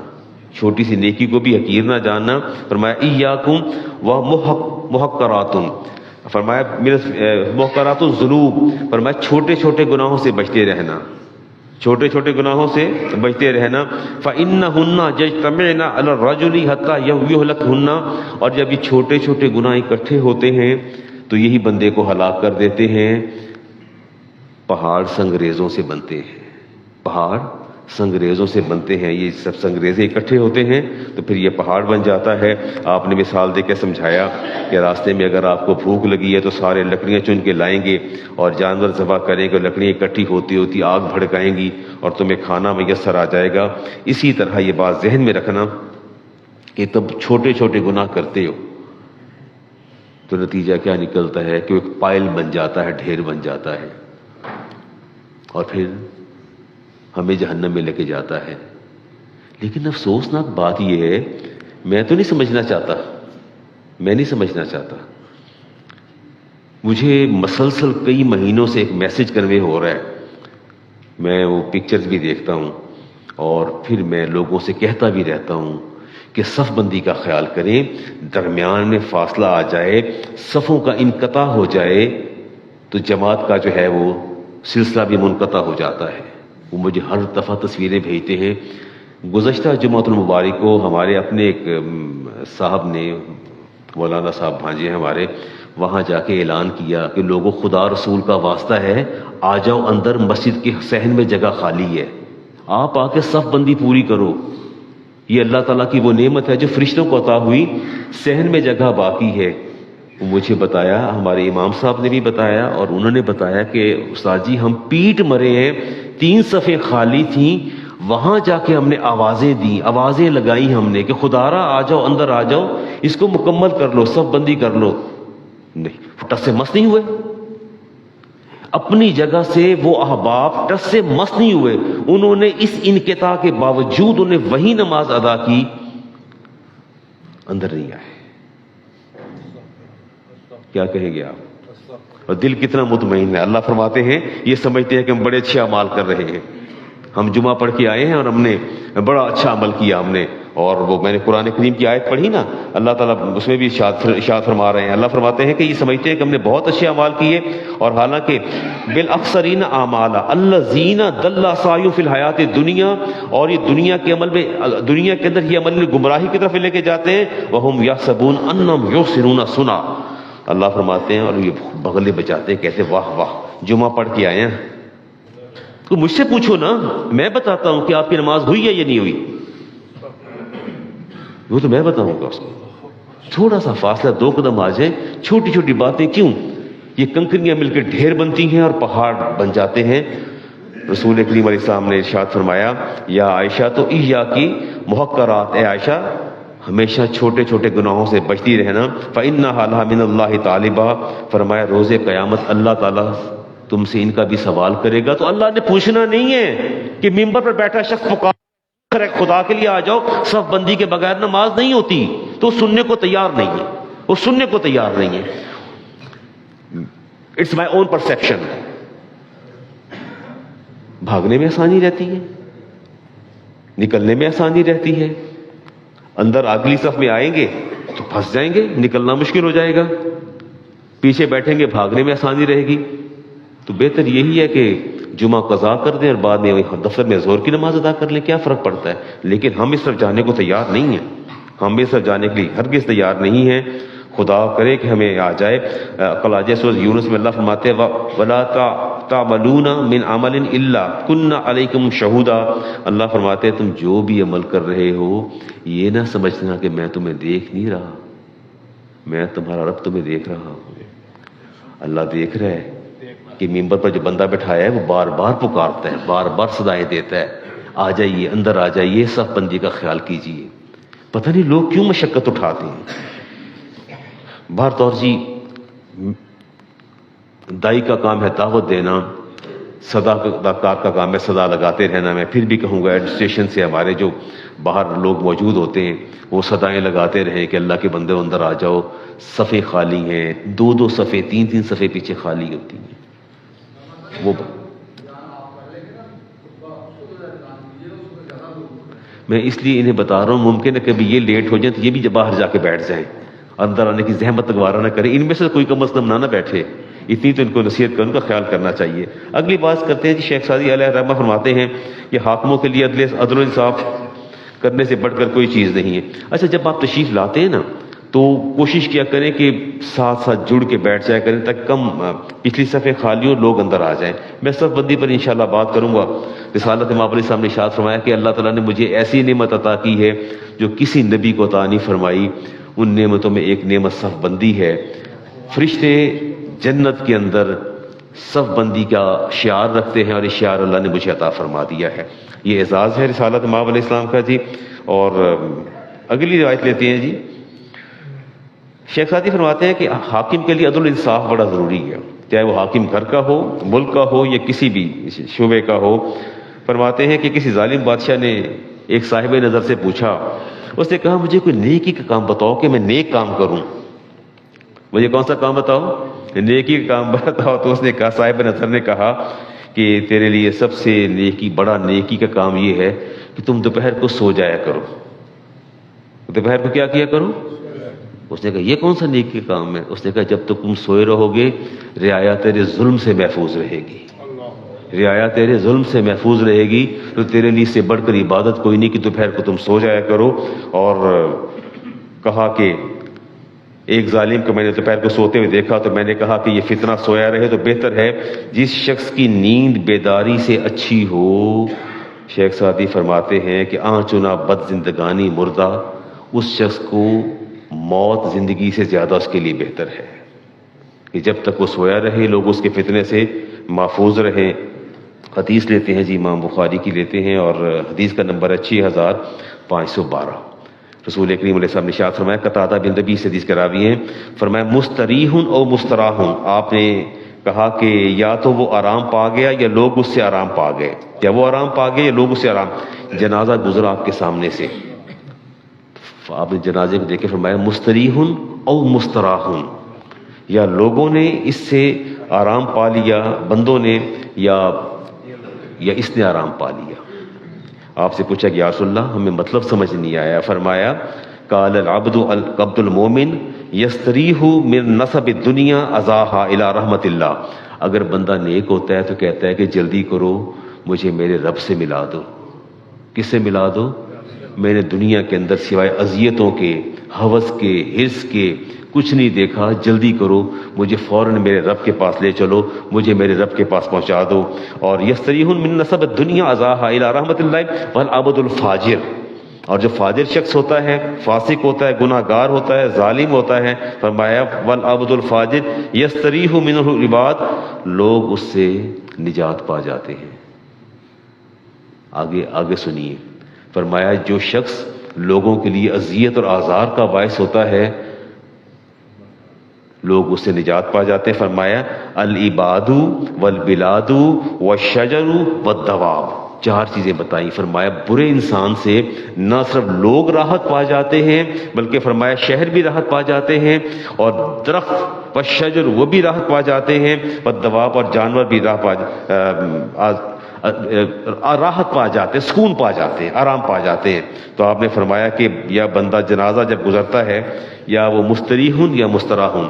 چھوٹی سی نیکی کو بھی حقیر نہ جاننا. فرمایا ایاکم و محقرات, فرمایا محقرات الذنوب, فرمایا چھوٹے چھوٹے گناہوں سے بچتے رہنا, چھوٹے چھوٹے گناہوں سے بچتے رہنا. فإنہن یجتمعن علی الرجل حتی یہلکہن, اور جب یہ چھوٹے چھوٹے گناہ اکٹھے ہوتے ہیں تو یہی بندے کو ہلاک کر دیتے ہیں. پہاڑ سنگریزوں سے بنتے ہیں, پہاڑ سنگریزوں سے بنتے ہیں. یہ سب سنگریزے اکٹھے ہوتے ہیں تو پھر یہ پہاڑ بن جاتا ہے. آپ نے مثال دے کے سمجھایا کہ راستے میں اگر آپ کو بھوک لگی ہے تو سارے لکڑیاں چن کے لائیں گے اور جانور ذبح کریں گے, لکڑیاں اکٹھی ہوتی ہوتی آگ بھڑکائیں گی اور تمہیں کھانا میسر آ جائے گا. اسی طرح یہ بات ذہن میں رکھنا کہ تب چھوٹے چھوٹے گناہ کرتے ہو تو نتیجہ کیا نکلتا ہے کہ ایک پائل بن جاتا ہے, ڈھیر بن جاتا ہے, اور پھر ہمیں جہنم میں لے کے جاتا ہے. لیکن افسوسناک بات یہ ہے, میں تو نہیں سمجھنا چاہتا, مجھے مسلسل کئی مہینوں سے ایک میسج کنوے ہو رہا ہے. میں وہ پکچرز بھی دیکھتا ہوں اور پھر میں لوگوں سے کہتا بھی رہتا ہوں کہ صف بندی کا خیال کریں, درمیان میں فاصلہ آ جائے, صفوں کا انقطاع ہو جائے تو جماعت کا جو ہے وہ سلسلہ بھی منقطع ہو جاتا ہے. وہ مجھے ہر دفعہ تصویریں بھیجتے ہیں. گزشتہ جمعۃ المبارک کو ہمارے اپنے ایک صاحب نے, مولانا صاحب بھانجے ہیں ہمارے, وہاں جا کے اعلان کیا کہ لوگوں خدا رسول کا واسطہ ہے, آ جاؤ اندر, مسجد کے صحن میں جگہ خالی ہے, آپ آ کے صف بندی پوری کرو. یہ اللہ تعالیٰ کی وہ نعمت ہے جو فرشتوں کو عطا ہوئی, صحن میں جگہ باقی ہے. مجھے بتایا, ہمارے امام صاحب نے بھی بتایا, اور انہوں نے بتایا کہ استاد جی ہم پیٹ مرے ہیں, 3 صفیں خالی تھیں, وہاں جا کے ہم نے آوازیں دی, آوازیں لگائی ہم نے کہ خدارا آ جاؤ, اندر آ جاؤ, اس کو مکمل کر لو, صف بندی کر لو. نہیں, ٹس سے مس نہیں ہوئے اپنی جگہ سے. وہ احباب ٹس سے مس نہیں ہوئے, انہوں نے اس انقطاع کے باوجود انہیں وہی نماز ادا کی, اندر نہیں آئے. کیا کہیں گے آپ؟ اور دل کتنا مطمئن ہے. اللہ فرماتے ہیں یہ سمجھتے ہیں کہ ہم بڑے اچھے اعمال کر رہے ہیں. ہم جمعہ پڑھ کے آئے ہیں اور ہم نے بڑا اچھا عمل کیا ہم نے. اور وہ میں نے قرآن کریم کی آیت پڑھی نا, اللہ تعالیٰ اس میں بھی ارشاد فرما رہے ہیں. اللہ فرماتے ہیں کہ یہ سمجھتے ہیں کہ ہم نے بہت اچھے اعمال کیے, اور حالانکہ بالاکثرین اعمالا الذین ضل سعیہم فی الحیات الدنیا, اور یہ دنیا کے عمل میں, دنیا کے اندر یہ عمل گمراہی کی طرف لے کے جاتے ہیں. وہم یحسبون انہم یحسنون صنعا, اللہ فرماتے ہیں, اور یہ بغلے بجاتے ہیں, کہتے واہ واہ جمعہ پڑھ کے آئے ہیں. تو مجھ سے پوچھو نا, میں بتاتا ہوں کہ آپ کی نماز ہوئی ہے یا نہیں ہوئی, وہ تو میں بتاؤں گا اس کو. تھوڑا سا فاصلہ 2 قدم آ جائے, چھوٹی چھوٹی باتیں کیوں, یہ کنکریاں مل کے ڈھیر بنتی ہیں اور پہاڑ بن جاتے ہیں. رسول کریم علیہ السلام نے ارشاد فرمایا, یا عائشہ تو ایاکی محقرات, اے عائشہ ہمیشہ چھوٹے چھوٹے گناہوں سے بچتی رہنا. فإنها لها من اللہ طالبہ, فرمایا روز قیامت اللہ تعالیٰ تم سے ان کا بھی سوال کرے گا. تو اللہ نے پوچھنا نہیں ہے کہ ممبر پر بیٹھا شخص پکار خدا کے لیے آ جاؤ, صف بندی کے بغیر نماز نہیں ہوتی, تو سننے کو تیار نہیں ہے, وہ سننے کو تیار نہیں ہے. It's my own perception. بھاگنے میں آسانی رہتی ہے, نکلنے میں آسانی رہتی ہے. اندر اگلی صف میں آئیں گے تو پھنس جائیں گے, نکلنا مشکل ہو جائے گا. پیچھے بیٹھیں گے, بھاگنے میں آسانی رہے گی. تو بہتر یہی ہے کہ جمعہ قضا کر دیں اور بعد میں دفتر میں ظہر کی نماز ادا کر لیں, کیا فرق پڑتا ہے. لیکن ہم اس طرف جانے کو تیار نہیں ہیں, ہم اس طرف جانے کے لیے ہرگز تیار نہیں ہیں. خدا کرے کہ ہمیں آ جائے. کل سورۃ یونس میں اللہ فرماتے ہیں وَلَا تَعْمَلُونَ مِنْ عَمَلٍ إِلَّا كُنَّا عَلَيْكُمْ شَهُودًا. اللہ فرماتے ہیں تم جو بھی عمل کر رہے ہو یہ نہ سمجھنا کہ میں تمہیں دیکھ نہیں رہا, میں تمہارا رب تمہیں دیکھ رہا ہوں. اللہ دیکھ رہا ہے کہ ممبر پر جو بندہ بٹھایا ہے وہ بار بار پکارتا ہے, بار بار صدائیں دیتا ہے, آ جائیے, اندر آ جائیے, صف بندی کا خیال کیجیے. پتہ نہیں لوگ کیوں مشقت اٹھاتے ہیں. بہر طور جی, دائی کا کام ہے دعوت دینا, صداقار کا کام ہے صدا لگاتے رہنا. میں پھر بھی کہوں گا ایڈمنسٹریشن سے ہمارے جو باہر لوگ موجود ہوتے ہیں وہ صدائیں لگاتے رہیں کہ اللہ کے بندے اندر آ جاؤ. صفیں خالی ہیں, 2 صفیں 3 صفیں پیچھے خالی ہوتی ہیں. وہ میں اس لیے انہیں بتا رہا ہوں, ممکن ہے کبھی یہ لیٹ ہو جائیں تو یہ بھی باہر جا کے بیٹھ جائیں, اندر آنے کی زحمت گوارا نہ کریں. ان میں سے کوئی کم از کم نہ بیٹھے, اتنی تو ان کو نصیحت کر, ان کا خیال کرنا چاہیے. اگلی بات کرتے ہیں جی, شیخ سعدی علیہ رحمہ فرماتے ہیں کہ حاکموں کے لیے عدل و انصاف کرنے سے بڑھ کر کوئی چیز نہیں ہے. اچھا, جب آپ تشریف لاتے ہیں نا تو کوشش کیا کریں کہ ساتھ ساتھ جڑ کے بیٹھ جایا کریں تاکہ کم پچھلی صفیں خالی ہو, لوگ اندر آ جائیں. میں صف بندی پر انشاءاللہ بات کروں گا. رسالت مآب علیہ السلام نے ارشاد فرمایا کہ اللہ تعالیٰ نے مجھے ایسی نعمت عطا کی ہے جو کسی نبی کو عطا نہیں فرمائی. ان نعمتوں میں ایک نعمت صف بندی ہے. فرشتے جنت کے اندر صف بندی کا شعار رکھتے ہیں اور یہ شعار اللہ نے مجھے عطا فرما دیا ہے. یہ اعزاز ہے رسالت مآب علیہ السلام کا جی. اور اگلی روایت لیتے ہیں جی. شیخ سعدی فرماتے ہیں کہ حاکم کے لیے عدل انصاف بڑا ضروری ہے, چاہے وہ حاکم گھر کا ہو, ملک کا ہو یا کسی بھی شعبے کا ہو. فرماتے ہیں کہ کسی ظالم بادشاہ نے ایک صاحب نظر سے پوچھا, اس نے کہا مجھے کوئی نیکی کا کام بتاؤ کہ میں نیک کام کروں. مجھے کون سا کام بتاؤ؟ نیکی کا کام بتاؤ. تو اس نے کہا, صاحب نظر نے کہا کہ تیرے لیے سب سے بڑا نیکی کا کام یہ ہے کہ تم دوپہر کو سو جایا کرو. دوپہر کو کیا کیا کرو؟ اس نے کہا یہ کون سا نیکی کا کام ہے؟ اس نے کہا جب تک تم سوئے رہو گے رعایا تیرے ظلم سے محفوظ رہے گی, رعایا تیرے ظلم سے محفوظ رہے گی. تو تیرے لیے سے بڑھ کر عبادت کوئی نہیں کہ دوپہر کو تم سو جایا کرو. اور کہا کہ ایک ظالم کو میں نے دوپہر کو سوتے ہوئے دیکھا تو میں نے کہا کہ یہ فتنہ سویا رہے تو بہتر ہے جس شخص کی نیند بیداری سے اچھی ہو. شیخ سعدی فرماتے ہیں کہ چنا بد زندگانی مردہ, اس شخص کو موت زندگی سے زیادہ اس کے لیے بہتر ہے کہ جب تک وہ سویا رہے لوگ اس کے فتنے سے محفوظ رہیں. حدیث لیتے ہیں جی, امام بخاری کی لیتے ہیں اور حدیث کا نمبر ہے 6512. رسول کریم علیہ السلام نے ارشاد فرمایا, قتادہ بن ربیع سے حدیث کے راوی ہیں, فرمایا مستریح او مستراح. آپ نے کہا کہ یا تو وہ آرام پا گیا یا لوگ اس سے آرام پا گئے, یا وہ آرام پا گئے یا لوگ اس سے آرام. جنازہ گزرا آپ کے سامنے سے, آپ نے جنازے کو دیکھ کے فرمایا مستریح او مستراح, یا لوگوں نے اس سے آرام پا لیا بندوں نے یا اس نے آرام پا لیا. آپ سے پوچھا کہ یا رسول اللہ ہمیں مطلب سمجھ نہیں آیا. فرمایا قال العبد القبض المومن یستریح من نصب الدنیا ازاحا الی رحمت اللہ. اگر بندہ نیک ہوتا ہے تو کہتا ہے کہ جلدی کرو مجھے میرے رب سے ملا دو. کس سے ملا دو؟ میں نے دنیا کے اندر سوائے اذیتوں کے, ہوس کے, حرص کے کچھ نہیں دیکھا, جلدی کرو مجھے فوراً میرے رب کے پاس لے چلو, مجھے میرے رب کے پاس پہنچا دو. اور یستریح من نصب الدنیا ازاحا الی رحمت اللہ والعبد الفاجر. اور جو فاجر شخص ہوتا ہے, فاسق ہوتا ہے, گناہ گار ہوتا ہے, ظالم ہوتا ہے, فرمایا والعبد الفاجر یستریح منہ العباد, لوگ اس سے نجات پا جاتے ہیں. آگے سنیے, فرمایا جو شخص لوگوں کے لیے اذیت اور آزار کا باعث ہوتا ہے لوگ اس سے نجات پا جاتے ہیں. فرمایا العباد والبلاد والشجر والدواب, 4 چیزیں بتائیں. فرمایا برے انسان سے نہ صرف لوگ راحت پا جاتے ہیں بلکہ فرمایا شہر بھی راحت پا جاتے ہیں, اور درخت والشجر وہ بھی راحت پا جاتے ہیں, والدواب اور جانور بھی راحت پا جاتے ہیں، سکون پا جاتے ہیں، آرام پا جاتے ہیں۔ تو آپ نے فرمایا کہ یا بندہ جنازہ جب گزرتا ہے یا وہ مستریحٌ یا مستراحٌ،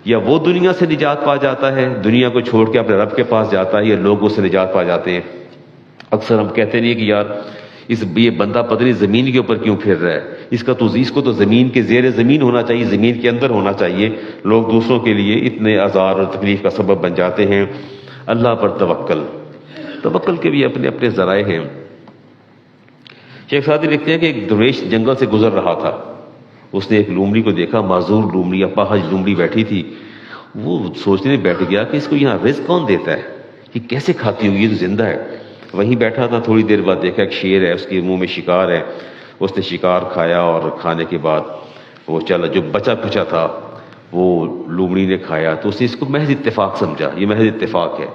یا وہ دنیا سے نجات پا جاتا ہے، دنیا کو چھوڑ کے اپنے رب کے پاس جاتا ہے، یا لوگوں سے نجات پا جاتے ہیں۔ اکثر ہم کہتے نہیں کہ یار یہ بندہ پتہ نہیں زمین کے اوپر کیوں پھر رہا ہے، اس کو تو زمین کے زیر زمین ہونا چاہیے، زمین کے اندر ہونا چاہیے۔ لوگ دوسروں کے لیے اتنے آزار اور تکلیف کا سبب بن جاتے ہیں۔ اللہ پر توکل کے بھی اپنے اپنے ذرائع ہیں۔ شیخ سعدی لکھتے ہیں کہ ایک درویش جنگل سے گزر رہا تھا، اس نے ایک لومڑی کو دیکھا، معذور لومڑی، اپاہج لومڑی بیٹھی تھی۔ وہ سوچنے بیٹھ گیا کہ اس کو یہاں رزق کون دیتا ہے، یہ کیسے کھاتی ہوگی، یہ تو زندہ ہے۔ وہیں بیٹھا تھا، تھوڑی دیر بعد دیکھا ایک شیر ہے، اس کے منہ میں شکار ہے، اس نے شکار کھایا، اور کھانے کے بعد وہ چلا، جو بچا کچا تھا وہ لومڑی نے کھایا۔ تو اس نے اس کو محض اتفاق سمجھا، یہ محض اتفاق ہے،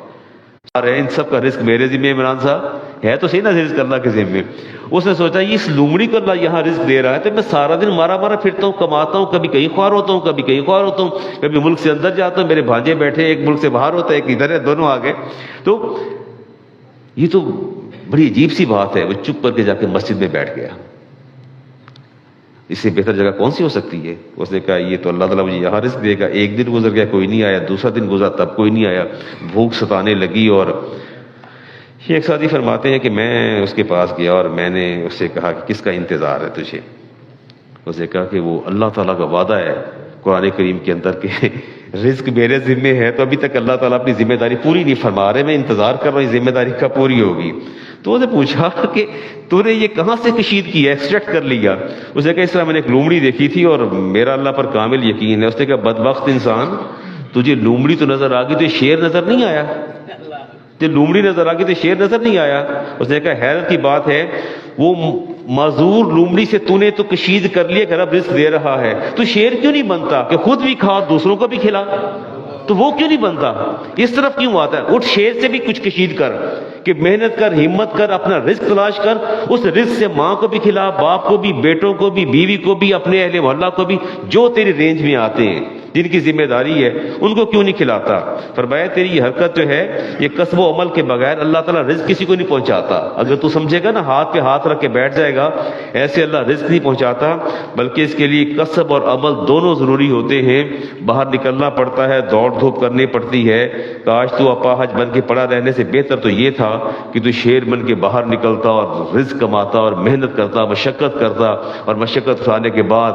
ان سب کا رزق میرے ذمہ، عمران صاحب ہے تو صحیح نا رزق اللہ کے ذمہ۔ اس نے سوچا یہ اس لومڑی کو اللہ یہاں رزق دے رہا ہے تو میں سارا دن مارا پھرتا ہوں، کماتا ہوں، کبھی کہیں خوار ہوتا ہوں، کبھی کہیں خوار ہوتا ہوں، کبھی ملک سے اندر جاتا ہوں، میرے بھانجے بیٹھے، ایک ملک سے باہر ہوتا ہے، ایک ادھر ہے، دونوں آگے۔ تو یہ تو بڑی عجیب سی بات ہے۔ وہ چپ کر کے جا کے مسجد میں بیٹھ گیا، اس سے بہتر جگہ کون سی ہو سکتی ہے؟ اس نے کہا یہ تو اللہ تعالیٰ مجھے یہاں رزق دے گا۔ ایک دن گزر گیا، کوئی نہیں آیا، دوسرا دن گزرا، تب کوئی نہیں آیا، بھوک ستانے لگی۔ اور شیخ سعدی فرماتے ہیں کہ میں اس کے پاس گیا اور میں نے اس سے کہا کہ کس کا انتظار ہے تجھے؟ اس نے کہا کہ وہ اللہ تعالیٰ کا وعدہ ہے قرآن کریم کے اندر کہ رزق میرے ذمے ہے، تو ابھی تک اللہ تعالیٰ اپنی ذمہ داری پوری نہیں فرما رہے، میں انتظار کر رہا ہوں ذمہ داری کب پوری ہوگی۔ تو اس نے پوچھا کہ تو نے یہ کہاں سے کشید کیا، ایکسٹریکٹ کر لیا؟ اس نے کہا اس طرح میں نے ایک لومڑی دیکھی تھی اور میرا اللہ پر کامل یقین ہے۔ اس نے کہا بدبخت انسان، تجھے لومڑی تو نظر آ گئی، تو شیر نظر نہیں آیا؟ جو لومڑی نظر آ گئی تو شیر نظر نہیں آیا؟ اس نے کہا حیرت کی بات ہے، وہ معذور لومڑی سے تو نے تو کشید کر لیا کہ رب رزق دے رہا ہے، تو شیر کیوں نہیں بنتا کہ خود بھی کھا دوسروں کو بھی کھلا؟ تو وہ کیوں نہیں بنتا؟ اس طرف کیوں آتا ہے؟ اٹھ شیر سے بھی کچھ کشید کر، کہ محنت کر، ہمت کر، اپنا رزق تلاش کر، اس رزق سے ماں کو بھی کھلا، باپ کو بھی، بیٹوں کو بھی، بیوی کو بھی، اپنے اہل محلہ کو بھی، جو تیری رینج میں آتے ہیں، جن کی ذمہ داری ہے، ان کو کیوں نہیں کھلاتا؟ فرمایا تیری یہ حرکت جو ہے یہ کسب و عمل کے بغیر اللہ تعالیٰ رزق کسی کو نہیں پہنچاتا۔ اگر تو سمجھے گا نا ہاتھ پہ ہاتھ رکھ کے بیٹھ جائے گا، ایسے اللہ رزق نہیں پہنچاتا، بلکہ اس کے لیے کسب اور عمل دونوں ضروری ہوتے ہیں۔ باہر نکلنا پڑتا ہے، دوڑ دھوپ کرنی پڑتی ہے۔ کاش تو اپاہج بن کے پڑا رہنے سے بہتر تو یہ تھا کہ تو شیر بن کے باہر نکلتا اور رزق کماتا اور محنت کرتا، مشقت کرتا، اور مشقت اٹھانے کے بعد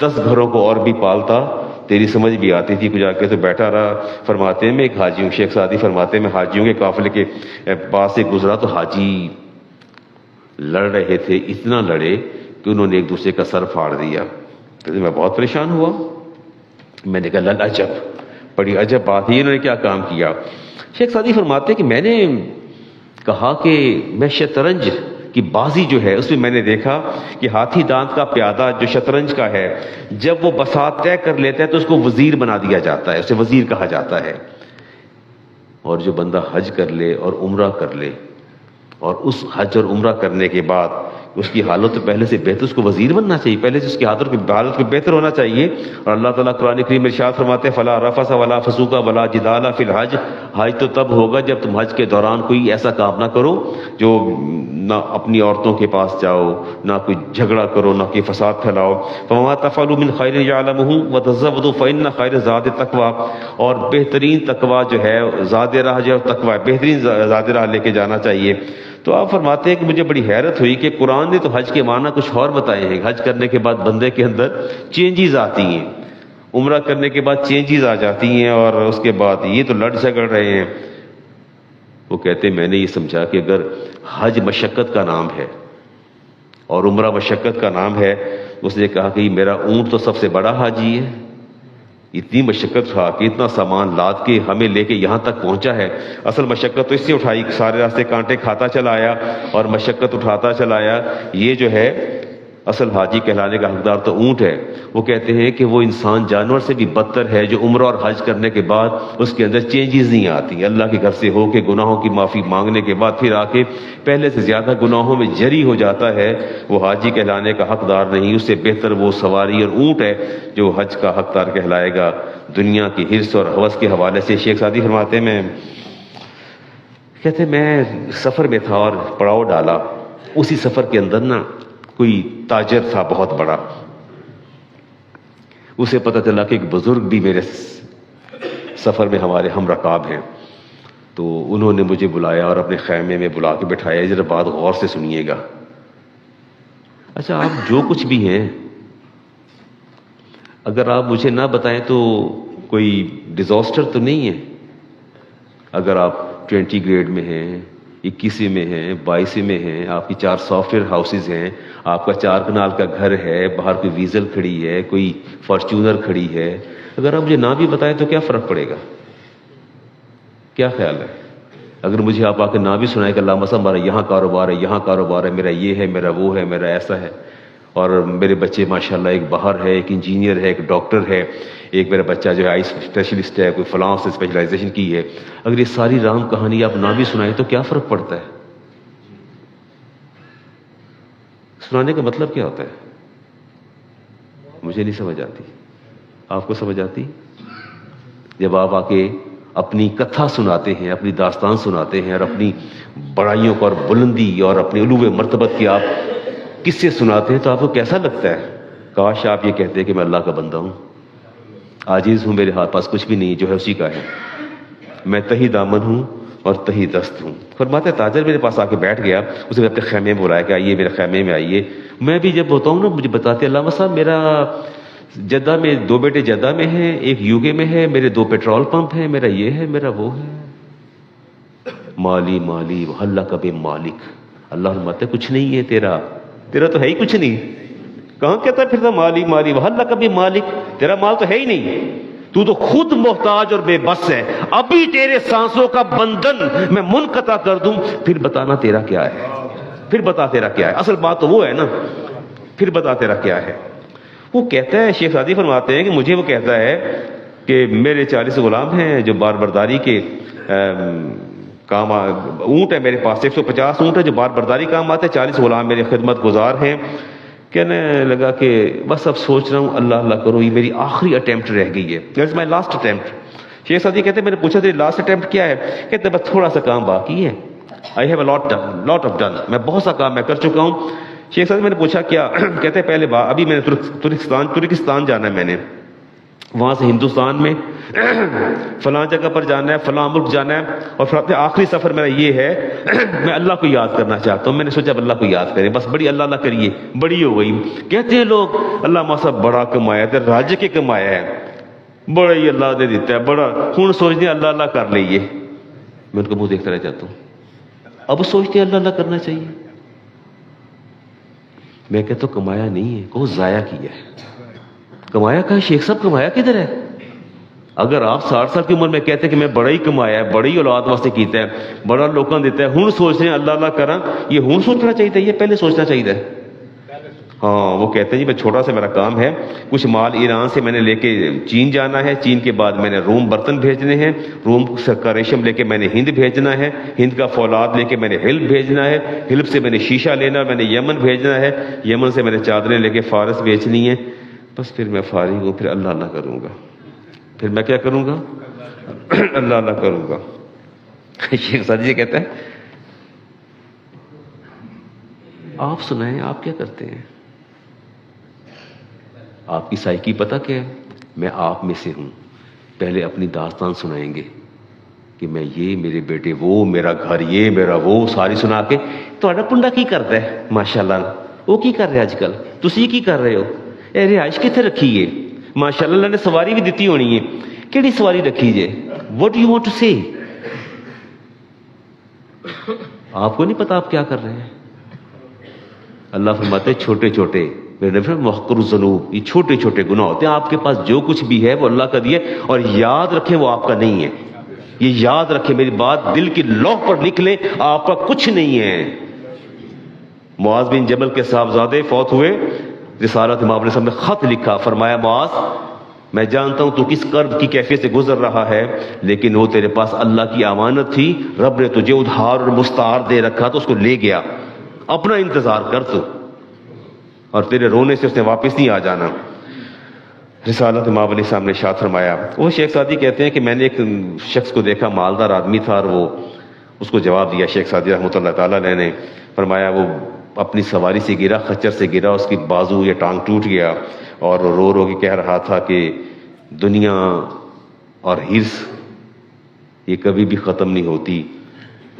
10 گھروں کو اور بھی پالتا، تیری سمجھ بھی آتی تھی۔ کچھ آ کے تو بیٹھا رہا۔ فرماتے ہیں میں ایک حاجی ہوں، شیخ سعدی فرماتے ہیں میں حاجیوں کے قافلے کے پاس سے گزرا تو حاجی لڑ رہے تھے، اتنا لڑے کہ انہوں نے ایک دوسرے کا سر پھاڑ دیا۔ تو میں بہت پریشان ہوا، میں نے کہا لل عجب، بڑی عجب بات ہے، انہوں نے کیا کام کیا؟ شیخ سعدی فرماتے ہیں کہ میں نے کہا کہ میں شطرنج کی بازی جو ہے اس میں میں نے دیکھا کہ ہاتھی دانت کا پیادہ جو شطرنج کا ہے، جب وہ بساط طے کر لیتا ہے تو اس کو وزیر بنا دیا جاتا ہے، اسے وزیر کہا جاتا ہے۔ اور جو بندہ حج کر لے اور عمرہ کر لے، اور اس حج اور عمرہ کرنے کے بعد اس کی حالت تو پہلے سے بہتر، اس کو وزیر بننا چاہیے، پہلے سے اس کی حالت کو بہتر ہونا چاہیے۔ اور اللہ تعالیٰ قرآن کریم میں ارشاد فرماتے ہیں فلا رفث ولا فسوق ولا جدال فی الحج، حج تو تب ہوگا جب تم حج کے دوران کوئی ایسا کام نہ کرو جو نہ اپنی عورتوں کے پاس جاؤ، نہ کوئی جھگڑا کرو، نہ کوئی فساد پھیلاؤ۔ فما تفعلوا من خیر یعلمہ وتزودوا فإن خیر زاد التقوی، اور بہترین تقوی جو ہے، زاد راہ جو تقوی، بہترین زاد راہ لے کے جانا چاہیے۔ تو آپ فرماتے ہیں کہ مجھے بڑی حیرت ہوئی کہ قرآن نے تو حج کے معنی کچھ اور بتائے ہیں، حج کرنے کے بعد بندے کے اندر چینجز آتی ہیں، عمرہ کرنے کے بعد چینجز آ جاتی ہیں، اور اس کے بعد یہ تو لڑ جھگڑ رہے ہیں۔ وہ کہتے ہیں میں نے یہ سمجھا کہ اگر حج مشقت کا نام ہے اور عمرہ مشقت کا نام ہے، اس نے کہا کہ میرا اونٹ تو سب سے بڑا حاجی ہے، اتنی مشقت اٹھا کے اتنا سامان لاد کے ہمیں لے کے یہاں تک پہنچا ہے۔ اصل مشقت تو اس سے اٹھائی، سارے راستے کانٹے کھاتا چلا آیا اور مشقت اٹھاتا چلا آیا۔ یہ جو ہے اصل حاجی کہلانے کا حقدار تو اونٹ ہے۔ وہ کہتے ہیں کہ وہ انسان جانور سے بھی بدتر ہے جو عمرہ اور حج کرنے کے بعد اس کے اندر چینجز نہیں آتی، اللہ کے گھر سے ہو کے گناہوں کی معافی مانگنے کے بعد پھر آ کے پہلے سے زیادہ گناہوں میں جری ہو جاتا ہے، وہ حاجی کہلانے کا حقدار نہیں۔ اس سے بہتر وہ سواری اور اونٹ ہے جو حج کا حقدار کہلائے گا۔ دنیا کی حرص اور ہوس کے حوالے سے شیخ سعدی فرماتے ہیں کہتے میں سفر میں تھا اور پڑاؤ ڈالا، اسی سفر کے اندر نا کوئی تاجر تھا بہت بڑا، اسے پتہ چلا کہ ایک بزرگ بھی میرے سفر میں ہمارے ہم رکاب ہیں، تو انہوں نے مجھے بلایا اور اپنے خیمے میں بلا کے بٹھایا، ذرا بات غور سے سنیے گا۔ اچھا آپ جو کچھ بھی ہیں اگر آپ مجھے نہ بتائیں تو کوئی ڈیزاسٹر تو نہیں ہے؟ اگر آپ 20 گریڈ میں ہیں، 21 میں ہیں، 22 میں ہیں، آپ کی 4 سافٹ ویئر ہاؤسز ہیں، آپ کا 4 کنال کا گھر ہے، باہر کوئی ویزل کھڑی ہے، کوئی فارچونر کھڑی ہے، اگر آپ مجھے نہ بھی بتائیں تو کیا فرق پڑے گا؟ کیا خیال ہے؟ اگر مجھے آپ آ کے نہ بھی سنائیں کہ اللہ مسا ہمارا یہاں کاروبار ہے، یہاں کاروبار ہے، میرا یہ ہے، میرا وہ ہے، میرا ایسا ہے، اور میرے بچے ماشاءاللہ ایک باہر ہے، ایک انجینئر ہے، ایک ڈاکٹر ہے، ایک میرا بچہ جو ہے آئی اسپیشلسٹ ہے، کوئی فلاں سے اسپیشلائزیشن کی ہے، اگر یہ ساری رام کہانی آپ نہ بھی سنائیں تو کیا فرق پڑتا ہے؟ سنانے کا مطلب کیا ہوتا ہے؟ مجھے نہیں سمجھ آتی، آپ کو سمجھ آتی؟ جب آپ آ کے اپنی کتھا سناتے ہیں، اپنی داستان سناتے ہیں، اور اپنی بڑائیوں کو اور بلندی اور اپنے علو مرتبت کی آپ قصے سناتے ہیں تو آپ کو کیسا لگتا ہے؟ کاش آپ یہ کہتے ہیں کہ میں اللہ کا بندہ ہوں، عاجز ہوں، میرے ہاتھ پاس کچھ بھی نہیں، جو ہے اسی کا ہے، میں تہی دامن ہوں اور تہی دست ہوں۔ فرماتے تاجر میرے پاس آ کے بیٹھ گیا، اسے میں اپنے خیمے میں بلایا کہ آئیے میرے خیمے میں آئیے۔ میں بھی جب ہوتا ہوں نا مجھے بتاتے علامہ صاحب میرا جدہ میں 2 بیٹے جدہ میں ہیں، ایک UK میں ہے، میرے 2 پیٹرول پمپ ہیں، میرا یہ ہے، میرا وہ ہے۔ مالی مالی وحلہ کبھی مالک، اللہ فرماتے کچھ نہیں ہے تیرا تو ہے ہی کچھ نہیں، کہاں کہتا ہے پھر مالی مالی وحلہ کبھی مالک، تیرا مال تو ہے ہی نہیں، تو خود محتاج اور بے بس ہے، ابھی تیرے سانسوں کا بندھن میں منقطع کر دوں پھر بتانا تیرا کیا ہے، پھر بتا تیرا کیا ہے، اصل بات تو وہ ہے نا، پھر بتا تیرا کیا ہے۔ وہ کہتا ہے شیخ سعدی فرماتے ہیں کہ مجھے وہ کہتا ہے کہ میرے 40 غلام ہیں جو بار برداری کے کام اونٹ ہے میرے پاس، 150 اونٹ ہے جو بار برداری کام آتے ہیں، 40 غلام میرے خدمت گزار ہیں۔ کہنے لگا کہ بس اب سوچ رہا ہوں اللہ اللہ کرو، یہ میری آخری اٹیمپٹ رہ گئی ہے، that's my last attempt. Sheikh Saadi کہتے ہیں میں نے پوچھا تیری لاسٹ اٹیمپٹ کیا ہے؟ کہتے بس تھوڑا سا کام باقی ہے، I have a lot of done, میں بہت سا کام میں کر چکا ہوں۔ شیخ صاحب میں نے پوچھا کیا؟ کہتے ہیں پہلے ابھی میں نے ترکستان جانا ہے، میں نے وہاں سے ہندوستان میں فلاں جگہ پر جانا ہے، فلاں ملک جانا ہے، اور پھر آخری سفر میرا یہ ہے میں اللہ کو یاد کرنا چاہتا ہوں۔ میں نے سوچا اب اللہ کو یاد کریں، بس بڑی اللہ اللہ کریے، بڑی ہو گئی۔ کہتے ہیں لوگ اللہ ماسا بڑا کمایا ہے، راج کے کمایا ہے، بڑا ہی اللہ نے دیتا ہے، بڑا ہوں سوچتے ہیں اللہ اللہ کر لئیے۔ میں ان کو منہ دیکھتا رہ جاتا ہوں، اب سوچتے ہیں اللہ اللہ کرنا چاہیے۔ میں کہتا ہوں کمایا نہیں ہے، کہو ضائع کیا ہے۔ کمایا کہاں شیخ صاحب، کمایا کدھر ہے؟ اگر آپ 60 سال کی عمر میں کہتے ہیں کہ میں بڑا ہی کمایا ہے، بڑی اولاد واسطے کیتا ہے، بڑا لوگوں دیتا ہے، ہوں سوچ رہے ہیں اللہ اللہ کرا، یہ ہوں سوچنا چاہیے، یہ پہلے سوچنا چاہیے۔ ہاں وہ کہتے ہیں جی میں چھوٹا سا میرا کام ہے، کچھ مال ایران سے میں نے لے کے چین جانا ہے، چین کے بعد میں نے روم برتن بھیجنے ہیں، روم کا ریشم لے کے میں نے ہند بھیجنا ہے، ہند کا فولاد لے کے میں نے حلب بھیجنا ہے، حلب سے میں نے شیشہ لینا، میں نے یمن بھیجنا ہے، یمن سے میں نے چادریں لے کے فارس بیچنی ہے۔ بس پھر میں فارغ ہوں، پھر اللہ اللہ کروں گا، پھر میں کیا کروں گا؟ اللہ اللہ کروں گا۔ شیخ سعدی کہتا ہے آپ سنائیں آپ کیا کرتے ہیں؟ آپ کی سائیکی پتہ کیا ہے؟ میں آپ میں سے ہوں، پہلے اپنی داستان سنائیں گے کہ میں یہ، میرے بیٹے وہ، میرا گھر یہ، میرا وہ، ساری سنا کے تھوڑا پنڈا کی کرتا ہے ماشاءاللہ، وہ کی کر رہے آج کل تسی کی کر رہے ہو؟ اے رہائش کتنے رکھی ہے؟ ماشاءاللہ اللہ نے سواری بھی دیتی ہونی ہے، کیڑی سواری رکھی جے؟ What do you want to say? آپ کو نہیں پتا آپ کیا کر رہے ہیں؟ اللہ فرماتے چھوٹے چھوٹے، میرے نبی محقر الذنوب، یہ چھوٹے چھوٹے گناہ ہوتے ہیں، آپ کے پاس جو کچھ بھی ہے وہ اللہ کا دیے، اور یاد رکھیں وہ آپ کا نہیں ہے، یہ یاد رکھیں، میری بات دل کی لوح پر نکلے، آپ کا کچھ نہیں ہے۔ معاذ بن جبل کے صاحبزادے فوت ہوئے، رسالت امام علیہ السلام نے خط لکھا، فرمایا معاذ میں جانتا ہوں تو کس کرب کی کیفیت سے گزر رہا ہے، لیکن وہ تیرے پاس اللہ کی امانت تھی، رب نے تجھے ادھار اور مستعار دے رکھا تو اس کو لے گیا، اپنا انتظار کر تو، اور تیرے رونے سے اس نے واپس نہیں آ جانا۔ رسالت امام علیہ السلام نے ارشاد فرمایا۔ وہ شیخ سعدی کہتے ہیں کہ میں نے ایک شخص کو دیکھا، مالدار آدمی تھا، اور وہ اس کو جواب دیا شیخ سعدی رحمۃ اللہ تعالیٰ علیہ نے. فرمایا وہ اپنی سواری سے گرا، خچر سے گرا، اس کی بازو یا ٹانگ ٹوٹ گیا اور رو رو کے کہہ رہا تھا کہ دنیا اور حرص یہ کبھی بھی ختم نہیں ہوتی.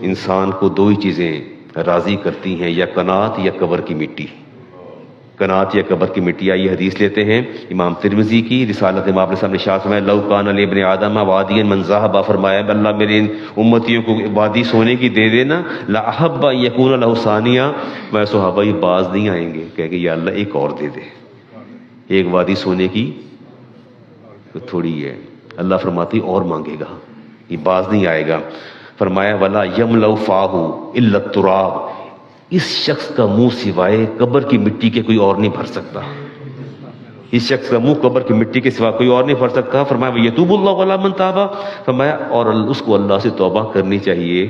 انسان کو دو ہی چیزیں راضی کرتی ہیں، یا قناعت یا قبر کی مٹی. قناعت یا قبر کی مٹی. آئیے حدیث لیتے ہیں امام ترمذی کی رسالت امام نے سامنے شاہ فرمایا لو کان لابن آدم وادیا من ذهب، فرمایا اللہ میرے ان امتیوں کو وادی سونے کی دے دینا، لا احب ان یکون له ثانیہ، میں صحابہ ہی باز نہیں آئیں گے کہہ کہ یا اللہ ایک اور دے دے. ایک وادی سونے کی تو تھوڑی ہے، اللہ فرماتی اور مانگے گا، یہ باز نہیں آئے گا. فرمایا ولا یملأ فاہ الا التراب، اس شخص کا منہ سوائے قبر کی مٹی کے کوئی اور نہیں بھر سکتا. اس شخص کا منہ قبر کی مٹی کے سوا کوئی اور نہیں بھر سکتا. فرمایا یتوب اللہ علی من تاب، فرمایا اور اس کو اللہ سے توبہ کرنی چاہیے،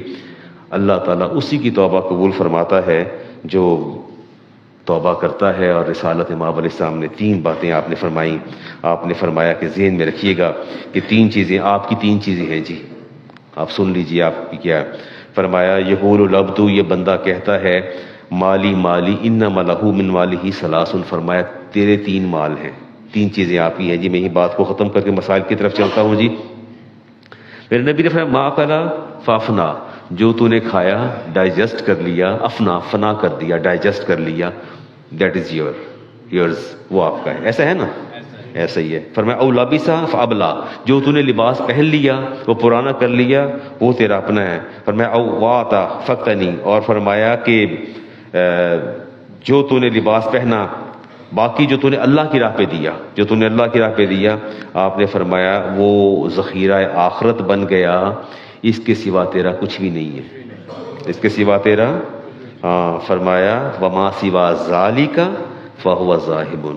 اللہ تعالیٰ اسی کی توبہ قبول فرماتا ہے جو توبہ کرتا ہے. اور رسالت امام علیہ السلام نے 3 باتیں آپ نے فرمائیں. آپ نے فرمایا کہ ذہن میں رکھیے گا کہ 3 چیزیں آپ کی 3 چیزیں ہیں جی، آپ سن لیجئے آپ کی کیا. فرمایا یقول العبد، یہ بندہ کہتا ہے مالی مالی انما لہ من مالہ ثلاث، فرمایا تیرے 3 مال ہیں، 3 چیزیں آپ کی ہیں جی. میں یہ بات کو ختم کر کے مسائل کی طرف چلتا ہوں جی. میرے نبی نے فرمایا ما اکلا فافنا، جو تو نے کھایا ڈائجسٹ کر لیا، افنا فنا کر دیا، ڈائجسٹ کر لیا، دیٹ از یورز، وہ آپ کا ہے. ایسا ہے نا؟ ایسا ہی ہے. فرمایا او لبسا فابلا، جو تو نے لباس پہن لیا وہ پرانا کر لیا، وہ تیرا اپنا ہے. فرمایا او واتا فقتنی، اور فرمایا کہ جو تو نے لباس پہنا، باقی جو تو نے اللہ کی راہ پہ دیا، جو تو نے اللہ کی راہ پہ دیا، آپ نے فرمایا وہ ذخیرہ آخرت بن گیا، اس کے سوا تیرا کچھ بھی نہیں ہے، اس کے سوا تیرا. فرمایا وما سوا ذالک فہو ذاہب،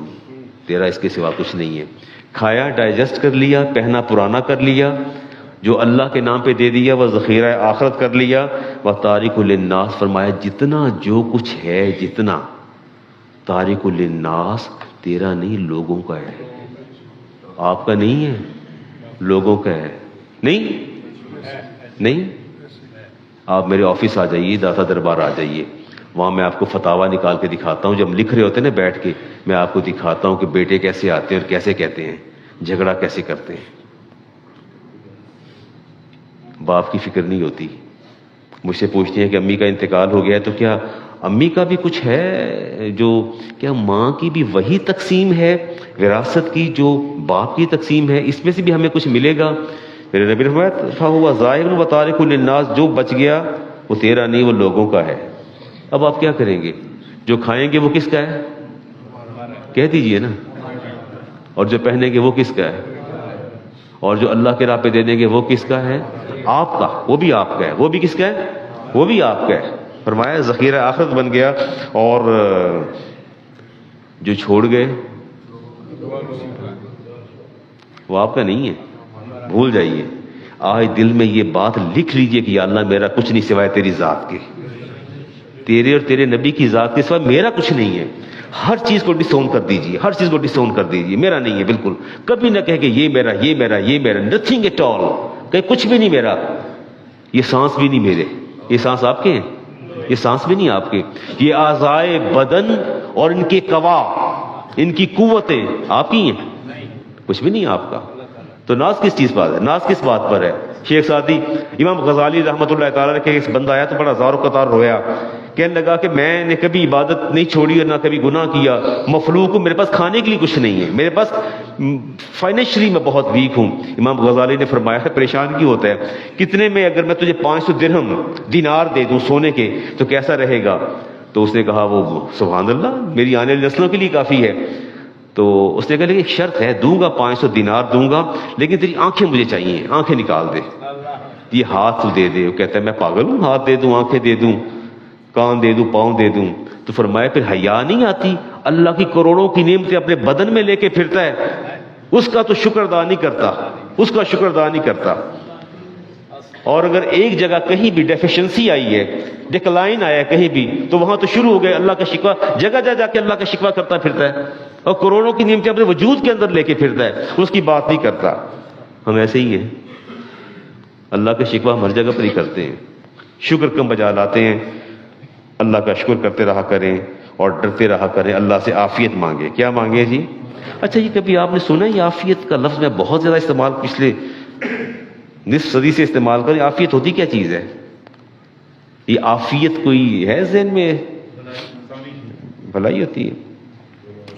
تیرا اس کے سوا کچھ نہیں ہے. کھایا ڈائجسٹ کر لیا، پہنا پرانا کر لیا، جو اللہ کے نام پہ دے دیا وہ ذخیرہ آخرت کر لیا. وَتَارِكُ لِلنَّاسِ، فرمایا جتنا جو کچھ ہے، جتنا تارک للناس، تیرا نہیں لوگوں کا ہے، آپ کا نہیں ہے، لوگوں کا ہے. نہیں آپ میرے آفس آ جائیے، داتا دربار آ جائیے، وہاں میں آپ کو فتاوا نکال کے دکھاتا ہوں. جب لکھ رہے ہوتے ہیں نا بیٹھ کے، میں آپ کو دکھاتا ہوں کہ بیٹے کیسے آتے ہیں اور کیسے کہتے ہیں، جھگڑا کیسے کرتے ہیں. باپ کی فکر نہیں ہوتی. مجھ سے پوچھتے ہیں کہ امی کا انتقال ہو گیا ہے تو کیا امی کا بھی کچھ ہے، جو کیا ماں کی بھی وہی تقسیم ہے وراثت کی جو باپ کی تقسیم ہے، اس میں سے بھی ہمیں کچھ ملے گا؟ میرے نبی نے فرمایا فہو ذاہب وتارک للناس، جو بچ گیا وہ تیرا نہیں، وہ لوگوں کا ہے. اب آپ کیا کریں گے؟ جو کھائیں گے وہ کس کا ہے؟ کہہ دیجئے نا. اور جو پہنیں گے وہ کس کا ہے؟ اور جو اللہ کے راہ پہ دے دیں گے وہ کس کا ہے؟ آپ کا. وہ بھی آپ کا ہے. وہ بھی کس کا ہے؟ وہ بھی آپ کا ہے. فرمایا ذخیرہ آخرت بن گیا. اور جو چھوڑ گئے وہ آپ کا نہیں ہے، بھول جائیے. آج دل میں یہ بات لکھ لیجئے کہ یا اللہ میرا کچھ نہیں سوائے تیری ذات کے، تیرے اور تیرے نبی کی ذات کے سوا میرا کچھ نہیں ہے. ہر چیز کو ڈسون کر دیجئے، ہر چیز کو ڈسون کر دیجئے، میرا نہیں ہے بالکل. کبھی نہ کہے کہ یہ میرا، یہ میرا، یہ میرا، نتھنگ ایٹ آل، کہ کچھ بھی نہیں میرا. یہ سانس بھی نہیں میرے، یہ سانس آپ کے ہیں، یہ سانس بھی نہیں آپ کے. یہ اعضائے بدن اور ان کے قوا، ان کی قوتیں آپ کی ہیں، کچھ بھی نہیں آپ کا. تو ناز کس چیز پر ہے؟ ناز کس بات پر ہے؟ شیخ سعدی امام غزالی رحمۃ اللہ تعالیٰ نے کہ ایک بندہ آیا تو بڑا زار و قطار رویا، کہنے لگا کہ میں نے کبھی عبادت نہیں چھوڑی اور نہ کبھی گناہ کیا، مخلوق ہوں، میرے پاس کھانے کے لیے کچھ نہیں ہے، میرے پاس فائنینشلی میں بہت ویک ہوں. امام غزالی نے فرمایا ہے پریشان کیوں ہوتا ہے؟ کتنے میں اگر میں تجھے 500 درہم دینار دے دوں سونے کے تو کیسا رہے گا؟ تو اس نے کہا وہ سبحان اللہ میری آنے والی نسلوں کے لیے کافی ہے. تو اس نے کہا لیکن ایک شرط ہے، دوں گا 500 دینار دوں گا لیکن تیری آنکھیں مجھے چاہیے، آنکھیں نکال دے. یہ ہاتھ تو دے دے. وہ کہتا ہے میں پاگل ہوں، ہاتھ دے دوں، آنکھیں دے دوں، کان دے دوں، پاؤں دے دوں؟ تو فرمایا پھر حیا نہیں آتی؟ اللہ کی کروڑوں کی نعمتیں اپنے بدن میں لے کے پھرتا ہے، اس کا تو شکر ادا نہیں کرتا، اس کا شکر ادا نہیں کرتا. اور اگر ایک جگہ کہیں بھی ڈیفیشنسی آئی ہے، ڈکلائن آیا ہے کہیں بھی، تو وہاں تو شروع ہو گئے اللہ کا شکوہ، جگہ جا جا کے اللہ کا شکوہ کرتا پھرتا ہے اور کروڑوں کی نعمتیں اپنے وجود کے اندر لے کے پھرتا ہے، اس کی بات نہیں کرتا. ہم ایسے ہی ہیں، اللہ کا شکوہ ہم ہر جگہ پر ہی کرتے ہیں. شکر کم بجا لاتے ہیں. اللہ کا شکر کرتے رہا کریں اور ڈرتے رہا کریں. اللہ سے عافیت مانگے. کیا مانگے جی؟ اچھا یہ کبھی آپ نے سنا یہ عافیت کا لفظ میں بہت زیادہ استعمال پچھلے نصف صدی سے استعمال کریں. عافیت ہوتی کیا چیز ہے؟ یہ عافیت کوئی ہے ذہن میں؟ بھلائی ہوتی ہے.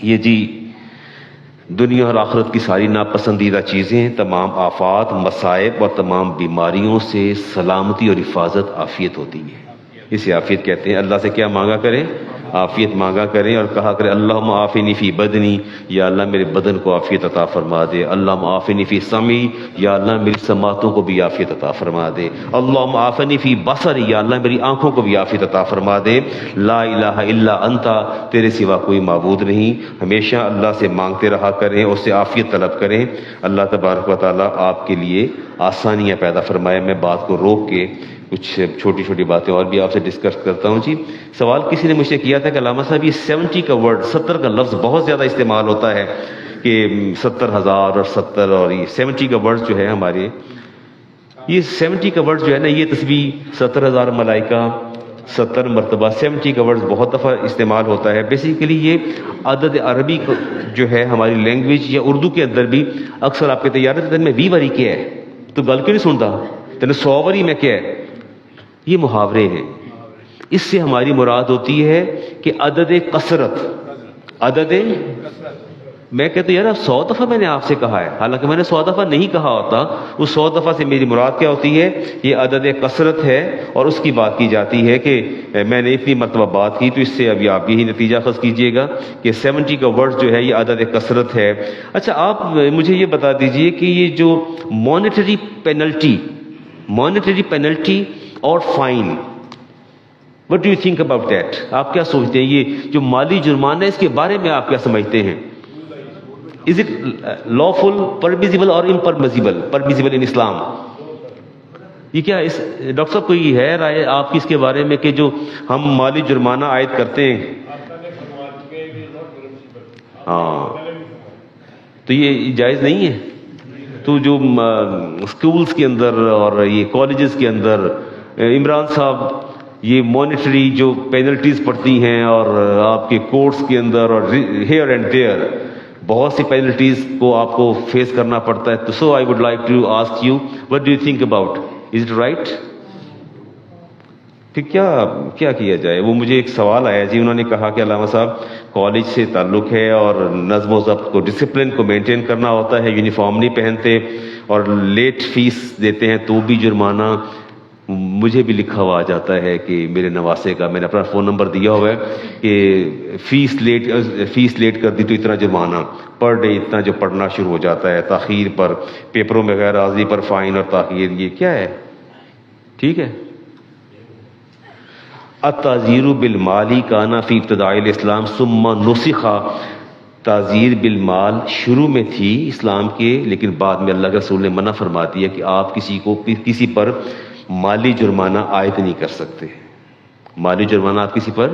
یہ جی دنیا اور آخرت کی ساری ناپسندیدہ چیزیں، تمام آفات، مصائب اور تمام بیماریوں سے سلامتی اور حفاظت عافیت ہوتی ہے. اسے عافیت کہتے ہیں. اللہ سے کیا مانگا کریں؟ عافیت مانگا کریں اور کہا کریں اللہم عافنی فی بدنی، یا اللہ میرے بدن کو عافیت عطا فرما دے. اللہم عافنی فی سمعی، یا اللہ میری سماعتوں کو بھی عافیت عطا فرما دے. اللہم عافنی فی بصری، یا اللہ میری آنکھوں کو بھی عافیت عطا فرما دے. لا الہ الا انتا، تیرے سوا کوئی معبود نہیں. ہمیشہ اللہ سے مانگتے رہا کریں، اس سے عافیت طلب کریں. اللہ تبارک و تعالیٰ آپ کے لیے آسانیاں پیدا فرمائے. میں بات کو روک کے کچھ چھوٹی چھوٹی باتیں اور بھی آپ سے ڈسکس کرتا ہوں. جی سوال کسی نے مجھ سے کیا تھا کہ علامہ صاحب یہ 70 کا ورڈ، 70 کا لفظ بہت زیادہ استعمال ہوتا ہے کہ 70,000 اور 70 اور یہ 70 کا ورڈ جو ہے ہمارے، یہ 70 کا ورڈ جو ہے نا، یہ تسبیح 70,000 ملائکہ 70 مرتبہ 70 کا ورڈ بہت دفعہ استعمال ہوتا ہے. بیسیکلی یہ عدد عربی جو ہے ہماری لینگویج یا اردو کے اندر بھی اکثر آپ کہتے ہیں یار میں 20 واری کیا ہے تو گل کیوں نہیں سنتا، تینے 100 واری میں کیا ہے. یہ محاورے ہیں. اس سے ہماری مراد ہوتی ہے کہ عدد کثرت، عدد میں کہتا ہوں یار 100 دفعہ میں نے آپ سے کہا ہے، حالانکہ میں نے 100 دفعہ نہیں کہا ہوتا. اس 100 دفعہ سے میری مراد کیا ہوتی ہے؟ یہ عدد کثرت ہے. اور اس کی بات کی جاتی ہے کہ میں نے اتنی مرتبہ بات کی، تو اس سے ابھی آپ یہی نتیجہ اخذ کیجئے گا کہ 70 کا ورڈ جو ہے یہ عدد کثرت ہے. اچھا آپ مجھے یہ بتا دیجئے کہ یہ جو مانیٹری پینلٹی اور fine, what do you think about that? آپ کیا سوچتے ہیں یہ جو مالی جرمانہ ہے اس کے بارے میں آپ کیا سمجھتے ہیں؟ از اٹ لافل، پرمیزیبل اور امپرمیزیبل؟ پرمیزیبل ان اسلام. یہ کیا اس ڈاکٹر صاحب کوئی ہے رائے آپ کی اس کے بارے میں کہ جو ہم مالی جرمانہ عائد کرتے ہیں؟ ہاں تو یہ جائز نہیں ہے. تو جو اسکولز کے اندر اور یہ کالجز کے اندر عمران صاحب یہ مانیٹری جو پینلٹیز پڑتی ہیں اور آپ کے کورٹس کے اندر اور ہیئر اینڈ دیئر بہت سی پینلٹیز کو آپ کو فیس کرنا پڑتا ہے. تو so I would like to ask you what do you think about, is it right? کہ کیا کیا جائے؟ وہ مجھے ایک سوال آیا جی، انہوں نے کہا کہ علامہ صاحب کالج سے تعلق ہے اور نظم و ضبط کو، ڈسپلن کو مینٹین کرنا ہوتا ہے، یونیفارم نہیں پہنتے اور لیٹ فیس دیتے ہیں تو بھی جرمانہ. مجھے بھی لکھا ہوا آ جاتا ہے کہ میرے نواسے کا، میں نے اپنا فون نمبر دیا ہوا ہے کہ فیس لیٹ کر دی تو اتنا جرمانہ پر ڈے، اتنا جو پڑھنا شروع ہو جاتا ہے، تاخیر پر پیپروں میں غیر حاضری پر فائن اور تاخیر. یہ کیا ہے؟ ٹھیک ہے. التعزیر بالمال کان فی ابتداء الاسلام ثم نسخ. تعزیر بالمال شروع میں تھی اسلام کے، لیکن بعد میں اللہ کے رسول نے منع فرما دیا کہ آپ کسی پر مالی جرمانہ عائد نہیں کر سکتے. مالی جرمانہ آپ کسی پر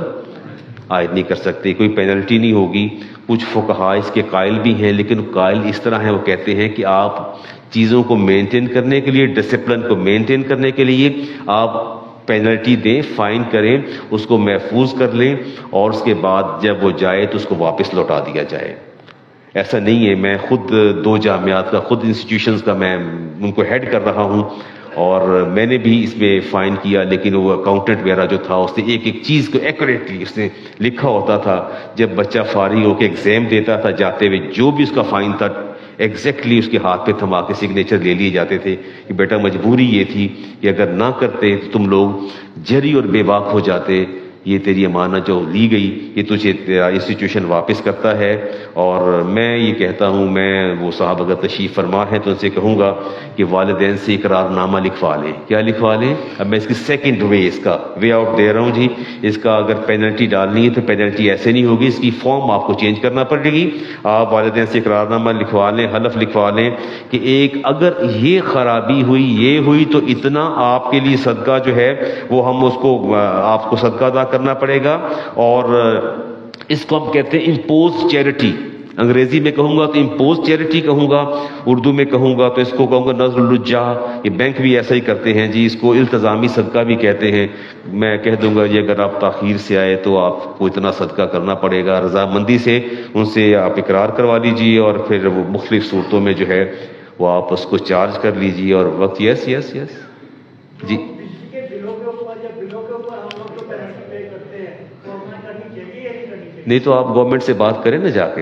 عائد نہیں کر سکتے، کوئی پینلٹی نہیں ہوگی. کچھ فقہاء اس کے قائل بھی ہیں، لیکن قائل اس طرح ہیں، وہ کہتے ہیں کہ آپ چیزوں کو مینٹین کرنے کے لیے، ڈسپلن کو مینٹین کرنے کے لیے آپ پینلٹی دیں، فائن کریں، اس کو محفوظ کر لیں اور اس کے بعد جب وہ جائے تو اس کو واپس لوٹا دیا جائے. ایسا نہیں ہے. میں خود 2 جامعات کا، خود انسٹیٹیوشنز کا میں ان کو ہیڈ کر رہا ہوں اور میں نے بھی اس میں فائن کیا، لیکن وہ اکاؤنٹنٹ میرا جو تھا اس نے ایک ایک چیز کو ایکوریٹلی اس نے لکھا ہوتا تھا. جب بچہ فارغ ہو کے ایگزام دیتا تھا جاتے ہوئے جو بھی اس کا فائن تھا ایگزیکٹلی اس کے ہاتھ پہ تھما کے سگنیچر لے لیے جاتے تھے کہ بیٹا مجبوری یہ تھی کہ اگر نہ کرتے تو تم لوگ جری اور بے باک ہو جاتے. یہ تیری امانت جو لی گئی یہ تجھے انسٹیٹیوشن واپس کرتا ہے. اور میں یہ کہتا ہوں، میں وہ صاحب اگر تشریف فرما ہے تو ان سے کہوں گا کہ والدین سے اقرار نامہ لکھوا لیں. کیا لکھوا لیں؟ اب میں اس کی سیکنڈ اس کا وے آؤٹ دے رہا ہوں جی. اس کا اگر پینلٹی ڈالنی ہے تو پینلٹی ایسے نہیں ہوگی، اس کی فارم آپ کو چینج کرنا پڑے گی. آپ والدین سے اقرار نامہ لکھوا لیں، حلف لکھوا لیں کہ ایک اگر یہ خرابی ہوئی، یہ ہوئی تو اتنا آپ کے لیے صدقہ جو ہے وہ ہم اس کو آپ کو صدقہ ادا کرنا پڑے گا. اور اس کو ہم کہتے ہیں امپوز چیریٹی. انگریزی میں کہوں گا تو امپوز چیریٹی کہوں گا، اردو میں کہوں گا تو اس کو کہوں گا نذر الجاہ. یہ بینک بھی ایسا ہی کرتے ہیں جی، اس کو التزامی صدقہ بھی کہتے ہیں. میں کہہ دوں گا جی اگر آپ تاخیر سے آئے تو آپ کو اتنا صدقہ کرنا پڑے گا، رضامندی سے ان سے آپ اقرار کروا لیجیے اور پھر وہ مختلف صورتوں میں جو ہے وہ آپ اس کو چارج کر لیجیے اور وقت. یس یس یس جی. نہیں تو آپ گورنمنٹ سے بات کریں نا جا کے.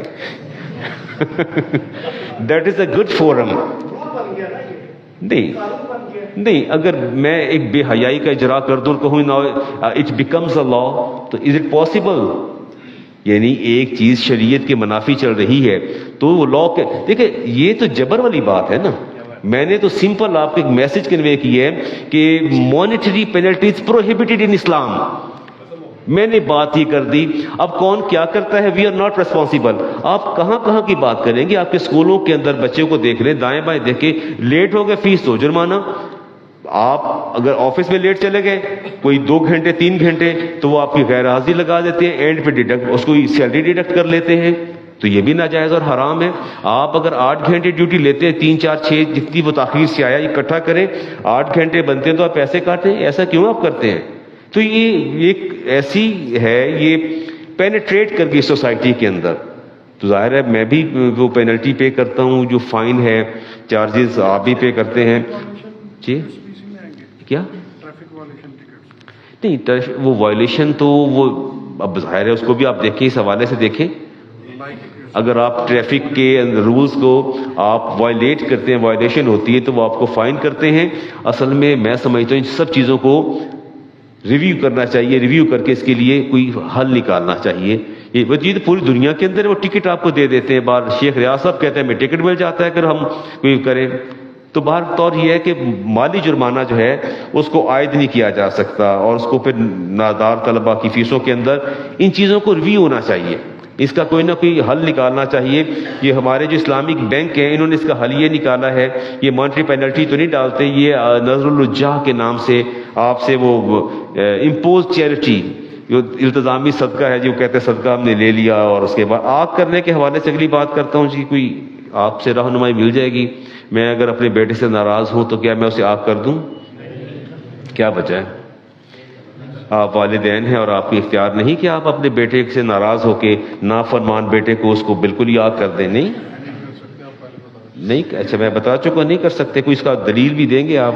That is a good forum. نہیں اگر میں ایک بے حیائی کا اجرا کر دوں کہوں نا اٹ بیکمز اے لا، تو از اٹ پاسبل؟ یعنی ایک چیز شریعت کے منافی چل رہی ہے تو وہ لا کے دیکھیں، یہ تو جبر والی بات ہے نا. میں نے تو سمپل آپ کو ایک میسج کنوے کی ہے کہ مانیٹری پینلٹیز پروہیبٹڈ ان اسلام. میں نے بات یہ کر دی. اب کون کیا کرتا ہے، وی آر ناٹ ریسپانسیبل. آپ کہاں کی بات کریں گے؟ آپ کے اسکولوں کے اندر بچوں کو دیکھ لیں، دائیں بائیں دیکھیں، لیٹ ہو گئے فیس تو جرمانہ. آپ اگر آفس میں لیٹ چلے گئے کوئی 2 گھنٹے 3 گھنٹے تو وہ آپ کی غیر حاضری لگا دیتے ہیں، اینڈ پہ ڈیڈکٹ اس کو سیلری ڈیڈکٹ کر لیتے ہیں. تو یہ بھی ناجائز اور حرام ہے. آپ اگر 8 گھنٹے ڈیوٹی لیتے ہیں، 3 4 6 جتنی وہ تاخیر سے آیا اکٹھا کریں، 8 گھنٹے بنتے ہیں تو آپ پیسے کاٹیں. ایسا کیوں آپ کرتے ہیں؟ تو یہ ایک ایسی ہے، یہ پینیٹریٹ کر گئی سوسائٹی کے اندر. تو ظاہر ہے میں بھی وہ پینلٹی پے کرتا ہوں، جو فائن ہے، چارجز آپ بھی پے کرتے ہیں. جی کیا نہیں، وہ وائلیشن تو وہ اب ظاہر ہے اس کو بھی آپ دیکھیں، اس حوالے سے دیکھیں. اگر آپ ٹریفک کے رولز کو آپ وائلیٹ کرتے ہیں، وائلیشن ہوتی ہے تو وہ آپ کو فائن کرتے ہیں. اصل میں میں سمجھتا ہوں ان سب چیزوں کو ریویو کرنا چاہیے، ریویو کر کے اس کے لیے کوئی حل نکالنا چاہیے. یہ چیز پوری دنیا کے اندر وہ ٹکٹ آپ کو دے دیتے ہیں. بار شیخ ریاض صاحب کہتے ہیں ہمیں ٹکٹ مل جاتا ہے اگر ہم کوئی کریں. تو باہر طور یہ ہے کہ مالی جرمانہ جو ہے اس کو عائد نہیں کیا جا سکتا، اور اس کو پھر نادار طلبہ کی فیسوں کے اندر ان چیزوں کو ریویو ہونا چاہیے. اس کا کوئی نہ کوئی حل نکالنا چاہیے. یہ ہمارے جو اسلامک بینک ہیں انہوں نے اس کا حل یہ نکالا ہے، یہ مانیٹری پینلٹی تو نہیں ڈالتے، یہ نذر الجاہ کے نام سے آپ سے وہ امپوز چیریٹی جو التزامی صدقہ ہے، جو کہتے ہیں صدقہ ہم نے لے لیا اور اس کے بعد آگ کرنے کے حوالے سے اگلی بات کرتا ہوں. جی کوئی آپ سے رہنمائی مل جائے گی. میں اگر اپنے بیٹے سے ناراض ہوں تو کیا میں اسے آگ کر دوں؟ کیا بچا ہے؟ آپ والدین ہیں اور آپ کو اختیار نہیں کہ آپ اپنے بیٹے سے ناراض ہو کے نافرمان بیٹے کو اس کو بالکل ہی آگ کر دیں. نہیں اچھا میں بتا چکا نہیں کر سکتے. کوئی اس کا دلیل بھی دیں گے آپ؟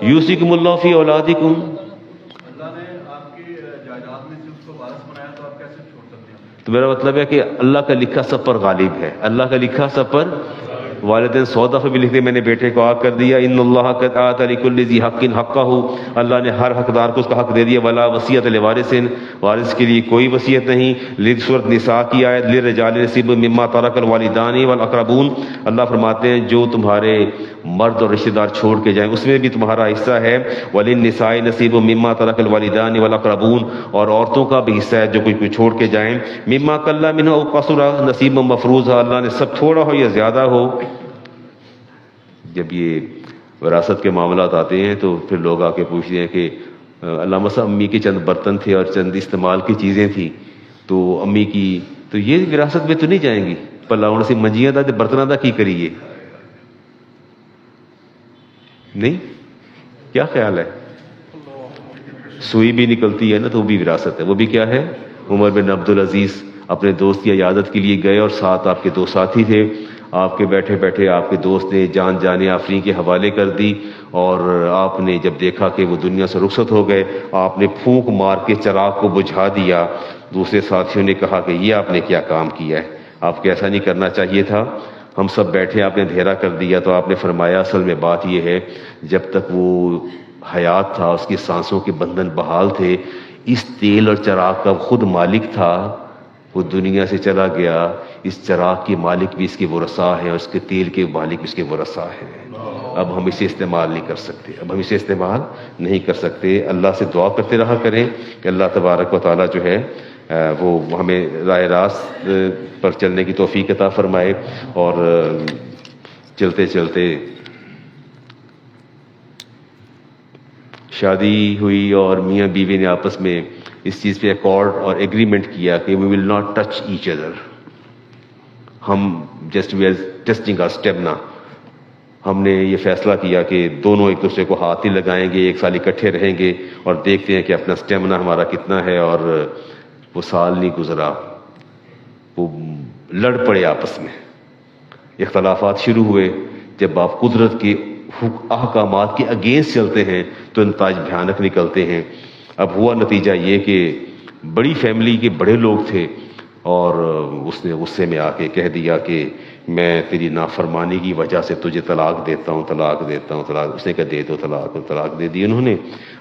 یوصیکم اللہ فی اولادکم. تو میرا مطلب ہے کہ اللہ کا لکھا سب پر غالب ہے. اللہ کا لکھا سب پر. والدین 100 دفعہ بھی لکھتے میں نے بیٹے کو آگ کر دیا. ان اللہ قد آت لکل ذی حق حقہ، اللہ نے ہر حقدار کو اس کا حق دے دیا. ولا وصیت لوارث، وارث کے لیے کوئی وصیت نہیں. سورۃ نساء کی آیت للرجال نصیب مما ترک الوالدان والاقربون، اللہ فرماتے ہیں جو تمہارے مرد اور رشتہ دار چھوڑ کے جائیں اس میں بھی تمہارا حصہ ہے. وللنساء نصیب مما ترک الوالدان والاقربون، اور عورتوں کا بھی حصہ ہے جو کوئی چھوڑ کے جائیں. مما قل منہ او قصر نصیب مفروض، اللہ نے سب تھوڑا ہو یا زیادہ ہو. جب یہ وراثت کے معاملات آتے ہیں تو پھر لوگ آ کے پوچھتے ہیں کہ علامہ صاحب امی کے چند برتن تھے اور چند استعمال کی چیزیں تھیں تو امی کی تو یہ وراثت میں تو نہیں جائیں گی. پلاؤں سے منجیاں دا برتناں دا کی کریے؟ نہیں کیا خیال ہے؟ سوئی بھی نکلتی ہے نا تو وہ بھی وراثت ہے. وہ بھی کیا ہے؟ عمر بن عبدالعزیز اپنے دوست کی عیادت کے لیے گئے اور ساتھ آپ کے 2 ساتھی تھے. آپ کے بیٹھے بیٹھے آپ کے دوست نے جان جانے آفرین کے حوالے کر دی، اور آپ نے جب دیکھا کہ وہ دنیا سے رخصت ہو گئے آپ نے پھونک مار کے چراغ کو بجھا دیا. دوسرے ساتھیوں نے کہا کہ یہ آپ نے کیا کام کیا ہے، آپ کو ایسا نہیں کرنا چاہیے تھا. ہم سب بیٹھے آپ نے اندھیرا کر دیا. تو آپ نے فرمایا اصل میں بات یہ ہے جب تک وہ حیات تھا اس کی سانسوں کے بندھن بحال تھے، اس تیل اور چراغ کا خود مالک تھا، وہ دنیا سے چلا گیا. اس چراغ کے مالک بھی اس کے ورثاء ہیں اور اس کے تیل کے مالک بھی اس کے ورثاء ہیں. اب ہم اسے استعمال نہیں کر سکتے، اب ہم اسے استعمال نہیں کر سکتے. اللہ سے دعا کرتے رہا کریں کہ اللہ تبارک و تعالیٰ جو ہے وہ ہمیں راہ راست پر چلنے کی توفیق عطا فرمائے. اور چلتے چلتے شادی ہوئی اور میاں بیوی نے آپس میں اس چیز پہ ایکارڈ اور ایگریمنٹ کیا کہ we will not touch each other. ہم just we are testing our stamina. ہم نے یہ فیصلہ کیا کہ دونوں ایک دوسرے کو ہاتھ ہی لگائیں گے, 1 سال اکٹھے رہیں گے اور دیکھتے ہیں کہ اپنا اسٹیمنا ہمارا کتنا ہے. اور وہ سال نہیں گزرا, وہ لڑ پڑے آپس میں, اختلافات شروع ہوئے. جب آپ قدرت کے احکامات کے اگینسٹ چلتے ہیں تو نتائج بھیانک نکلتے ہیں. اب ہوا نتیجہ یہ کہ بڑی فیملی کے بڑے لوگ تھے اور اس نے غصے میں آ کے کہہ دیا کہ میں تیری نافرمانی کی وجہ سے تجھے طلاق دیتا ہوں, طلاق دیتا ہوں, طلاق. اس نے کہا دے دو طلاق, طلاق دے دی انہوں نے.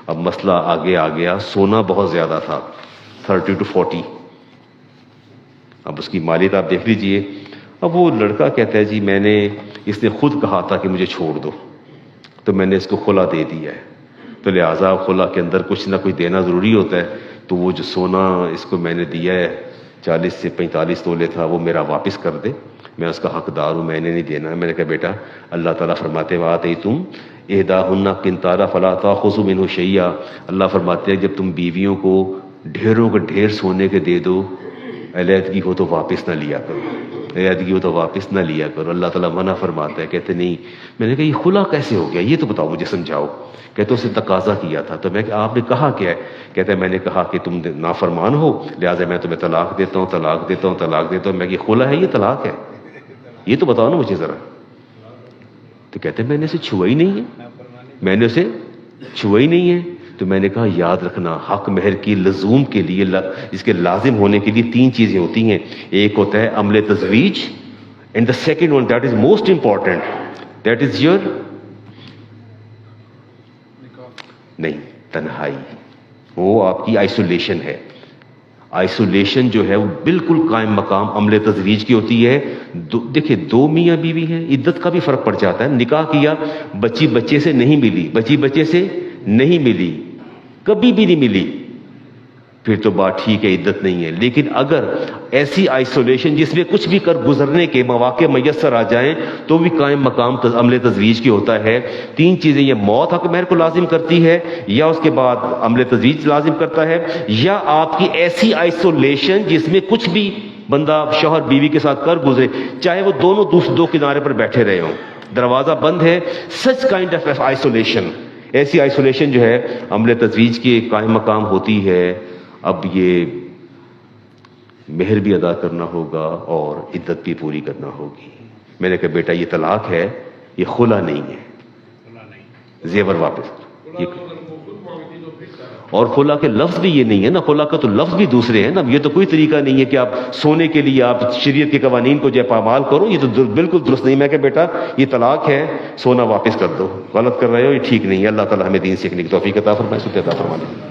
اب مسئلہ آگے آ گیا, سونا بہت زیادہ تھا, 30 to 40. اب اس کی مالیت آپ دیکھ لیجئے. اب وہ لڑکا کہتا ہے جی میں نے, اس نے خود کہا تھا کہ مجھے چھوڑ دو, تو میں نے اس کو خلا دے دیا ہے, تو لہٰذا خلا کے اندر کچھ نہ کچھ دینا ضروری ہوتا ہے. تو وہ جو سونا اس کو میں نے دیا ہے 40 سے 45 تولے تھا, وہ میرا واپس کر دے, میں اس کا حقدار ہوں, میں نے نہیں دینا ہے. میں نے کہا بیٹا اللہ تعالیٰ فرماتے وآتیتم احداہن قنطارا فلا تأخذوا منہ شیئا. اللہ فرماتے ہیں جب تم بیویوں کو ڈھیروں کے ڈھیر سونے کے دے دو, علیحدگی ہو تو واپس نہ لیا کرو, علیحدگی ہو تو واپس نہ لیا کرو. اللہ تعالیٰ منع فرماتا ہے. کہتے نہیں. میں نے کہا یہ خلا کیسے ہو گیا, یہ تو بتاؤ مجھے, سمجھاؤ. کہتے اس نے تقاضا کیا تھا. تو میں کہ آپ نے کہا کیا ہے؟ کہتے ہیں میں نے کہا کہ تم نافرمان ہو لہٰذا میں تمہیں طلاق دیتا ہوں, طلاق دیتا ہوں, طلاق دیتا ہوں. میں کہ خلا ہے یہ طلاق ہے, یہ تو بتاؤ نا مجھے ذرا. تو کہتے ہیں میں نے اسے چھوا ہی نہیں ہے, میں نے اسے چھوا ہی نہیں ہے. تو میں نے کہا یاد رکھنا حق مہر کی لزوم کے لیے, اس کے لازم ہونے کے لیے 3 چیزیں ہوتی ہیں. ایک ہوتا ہے عمل تزویج, and the second one that is most important, that is your نہیں تنہائی, وہ آپ کی آئسولیشن ہے. آئسولیشن جو ہے وہ بالکل قائم مقام عمل تزویج کی ہوتی ہے. دیکھیں 2 میاں بیوی ہیں, عدت کا بھی فرق پڑ جاتا ہے. نکاح کیا, بچی بچے سے نہیں ملی, بچی بچے سے نہیں ملی, کبھی بھی نہیں ملی, پھر تو بات ٹھیک ہے, عدت نہیں ہے. لیکن اگر ایسی آئسولیشن جس میں کچھ بھی کر گزرنے کے مواقع میسر آ جائیں تو بھی قائم مقام عمل تزویج کی ہوتا ہے. 3 چیزیں, یہ موت حق مہر کو لازم کرتی ہے, یا اس کے بعد عمل تزویج لازم کرتا ہے, یا آپ کی ایسی آئسولیشن جس میں کچھ بھی بندہ شوہر بیوی کے ساتھ کر گزرے, چاہے وہ دونوں 2 کنارے پر بیٹھے رہے ہوں, دروازہ بند ہے, سچ کائنڈ آف آئسولیشن. ایسی آئسولیشن جو ہے عمل تزویج کے قائم مقام ہوتی ہے. اب یہ مہر بھی ادا کرنا ہوگا اور عدت بھی پوری کرنا ہوگی. میں نے کہا بیٹا یہ طلاق ہے, یہ خلا نہیں ہے, زیور واپس. اور خلا کے لفظ بھی یہ نہیں ہے نا, خلا کا تو لفظ بھی دوسرے ہیں نا. یہ تو کوئی طریقہ نہیں ہے کہ آپ سونے کے لیے آپ شریعت کے قوانین کو جو پامال کرو, یہ تو بالکل درست نہیں. میں کہ بیٹا یہ طلاق ہے, سونا واپس کر دو, غلط کر رہے ہو, یہ ٹھیک نہیں ہے. اللہ تعالیٰ ہمیں دین سیکھنے کی توفیق عطا فرمائے, سنت عطا فرمائے.